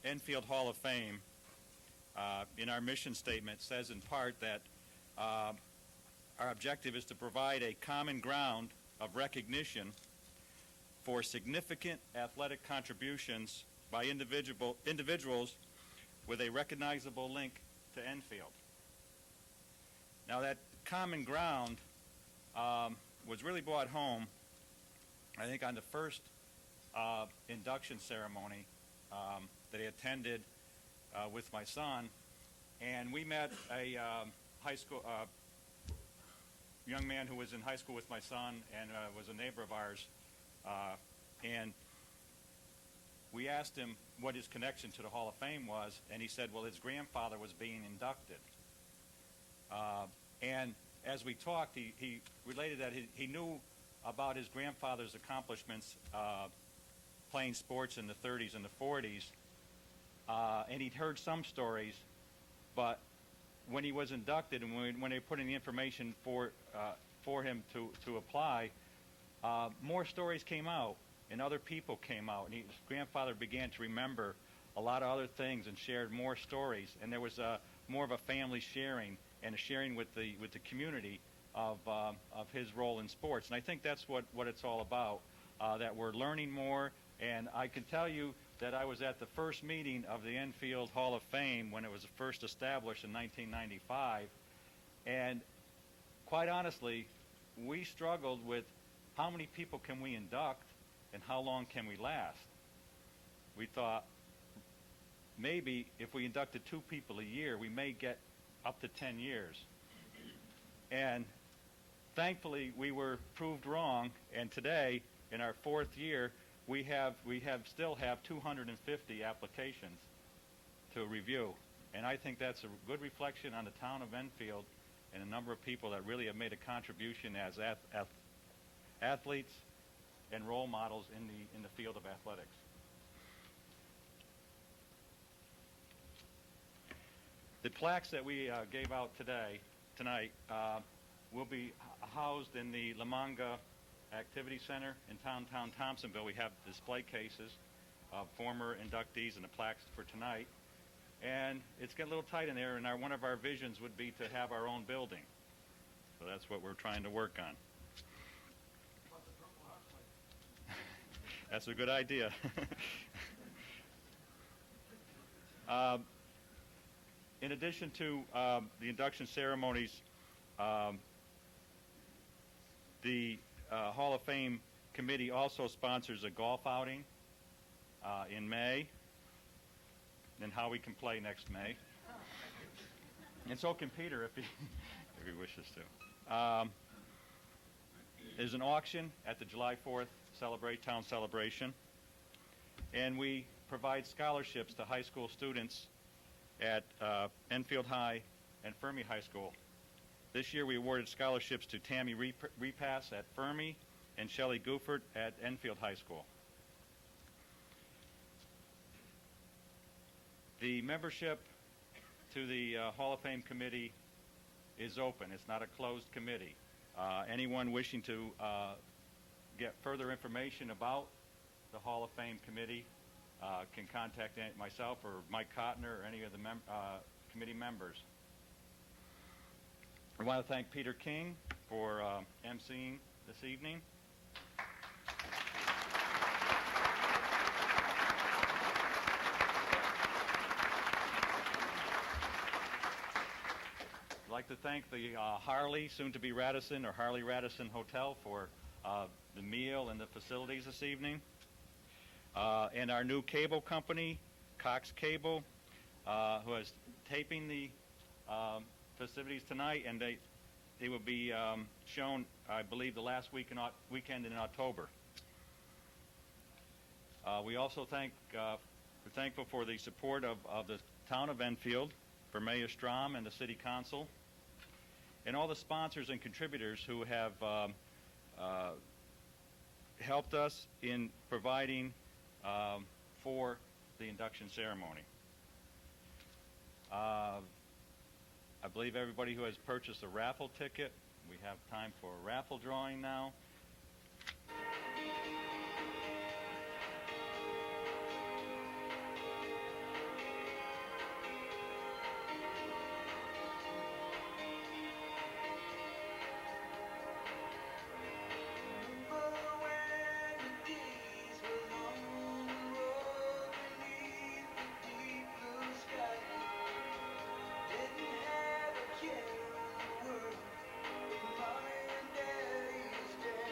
Enfield Hall of Fame in our mission statement says in part that our objective is to provide a common ground of recognition for significant athletic contributions by individuals with a recognizable link to Enfield. Now that common ground was really brought home, I think, on the first induction ceremony that I attended with my son, and we met a high school young man who was in high school with my son and was a neighbor of ours, and we asked him what his connection to the Hall of Fame was, and he said, well, his grandfather was being inducted. And as we talked, he related that he knew about his grandfather's accomplishments playing sports in the 30s and the 40s, and he'd heard some stories, but when he was inducted and when they put in the information for him to apply, more stories came out and other people came out, and his grandfather began to remember a lot of other things and shared more stories, and there was more of a family sharing and a sharing with the community of his role in sports. And I think that's what it's all about, that we're learning more. And I can tell you that I was at the first meeting of the Enfield Hall of Fame when it was first established in 1995, and quite honestly, we struggled with how many people can we induct and how long can we last. We thought maybe if we inducted 2 people a year, we may get up to 10 years. And thankfully, we were proved wrong, and today, in our 4th year, we still have 250 applications to review. And I think that's a good reflection on the town of Enfield and a number of people that really have made a contribution as athletes and role models in the field of athletics. The plaques that we gave out tonight will be housed in the La Manga Activity Center in downtown Thompsonville. We have display cases of former inductees and the plaques for tonight. And it's getting a little tight in there, and one of our visions would be to have our own building. So that's what we're trying to work on. That's a good idea. In addition to the induction ceremonies, the Hall of Fame committee also sponsors a golf outing in May, and Howie can play next May. And so can Peter if he wishes to. There's an auction at the July 4th town celebration, and we provide scholarships to high school students at Enfield High and Fermi High School. This year we awarded scholarships to Tammy Repass at Fermi and Shelley Gooford at Enfield High School. The membership to the Hall of Fame committee is open. It's not a closed committee. Anyone wishing to get further information about the Hall of Fame committee can contact myself or Mike Cotner or any of the committee members. I want to thank Peter King for emceeing this evening. I'd like to thank the Harley, soon to be Radisson, or Harley Radisson Hotel for the meal and the facilities this evening. And our new cable company, Cox Cable, who is taping the festivities tonight, and they will be shown, I believe, the last weekend in October. We also we're thankful for the support of the town of Enfield, for Mayor Strom and the City Council, and all the sponsors and contributors who have helped us in providing for the induction ceremony. I believe everybody who has purchased a raffle ticket, we have time for a raffle drawing now. Didn't have a care in the world, but mommy and daddy's dead.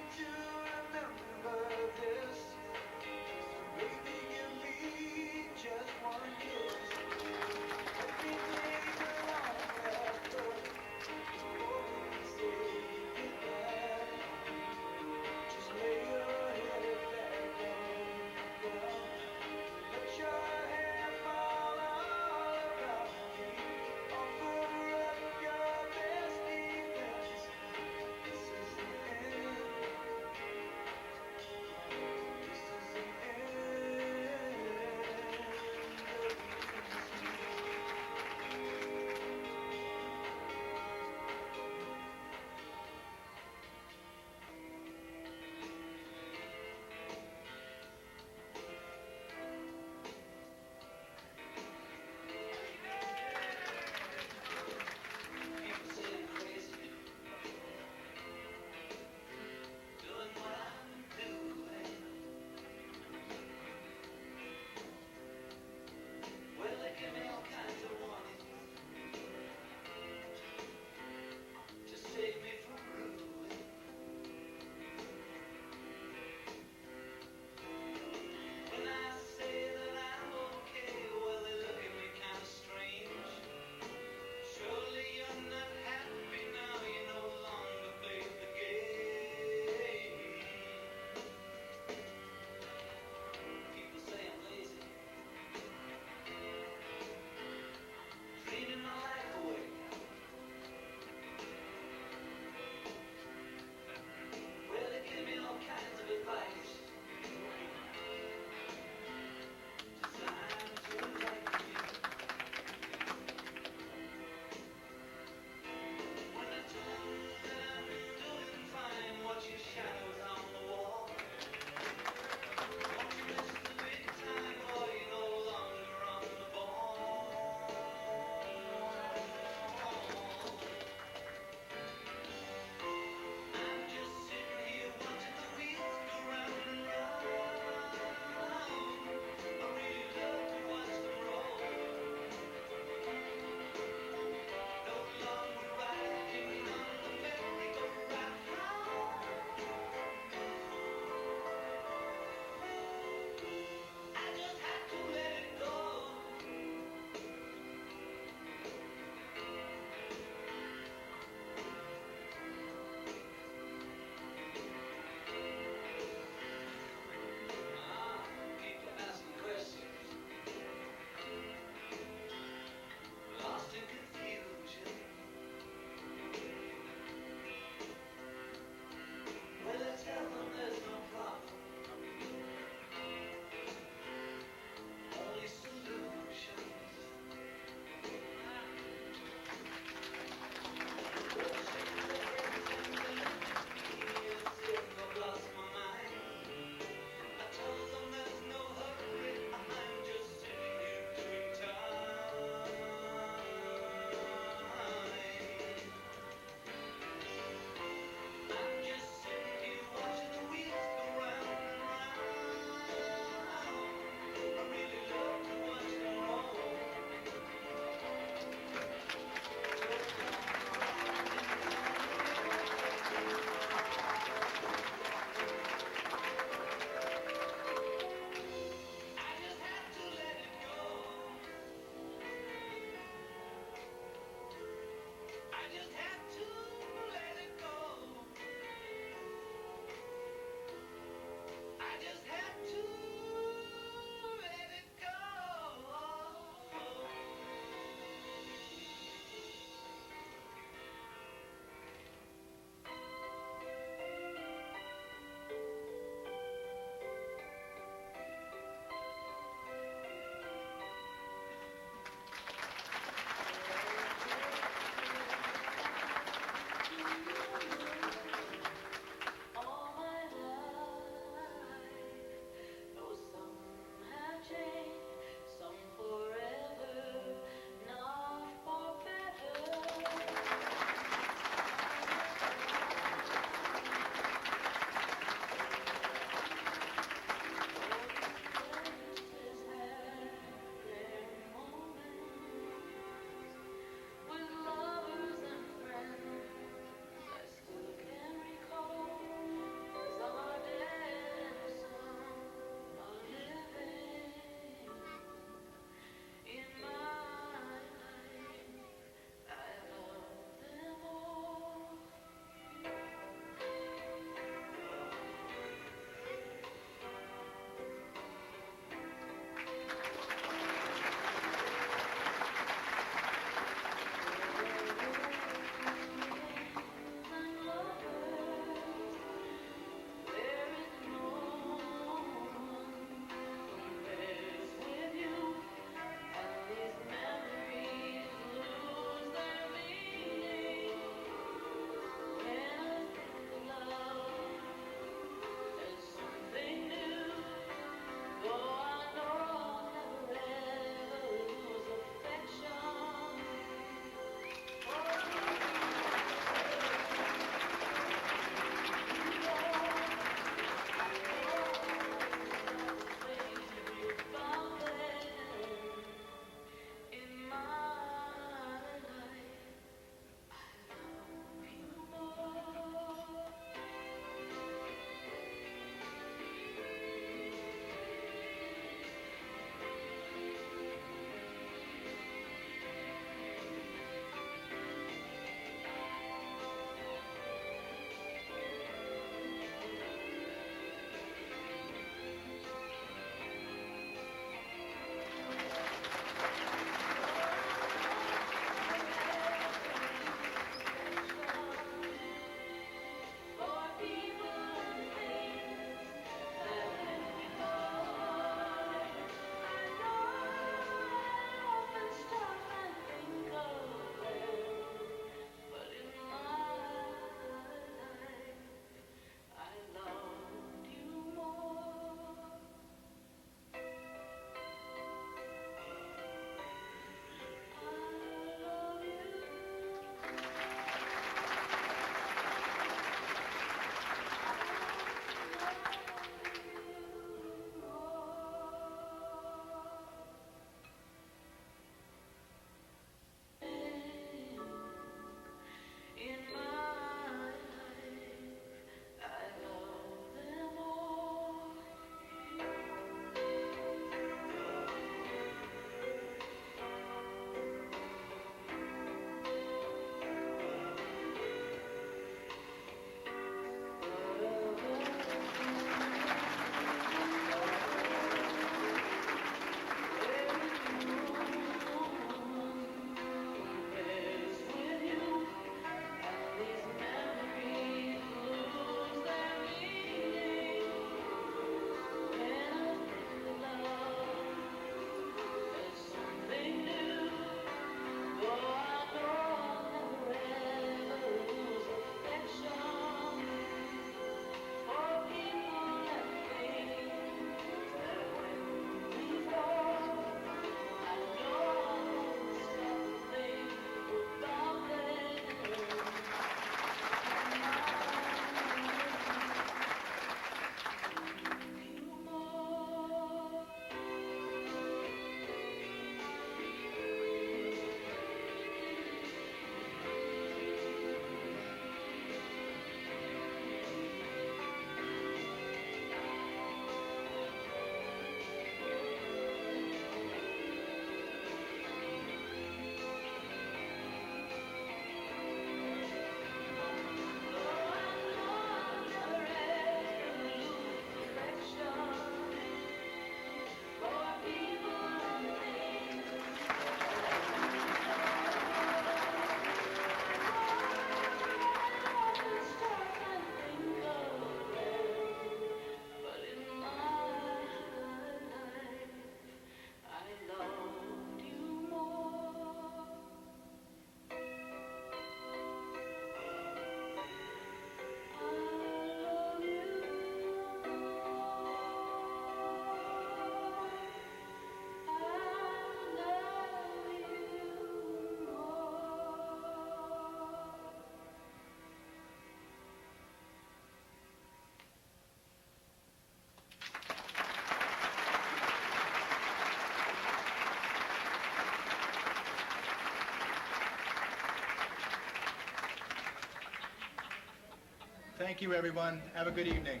Thank you, everyone. Have a good evening.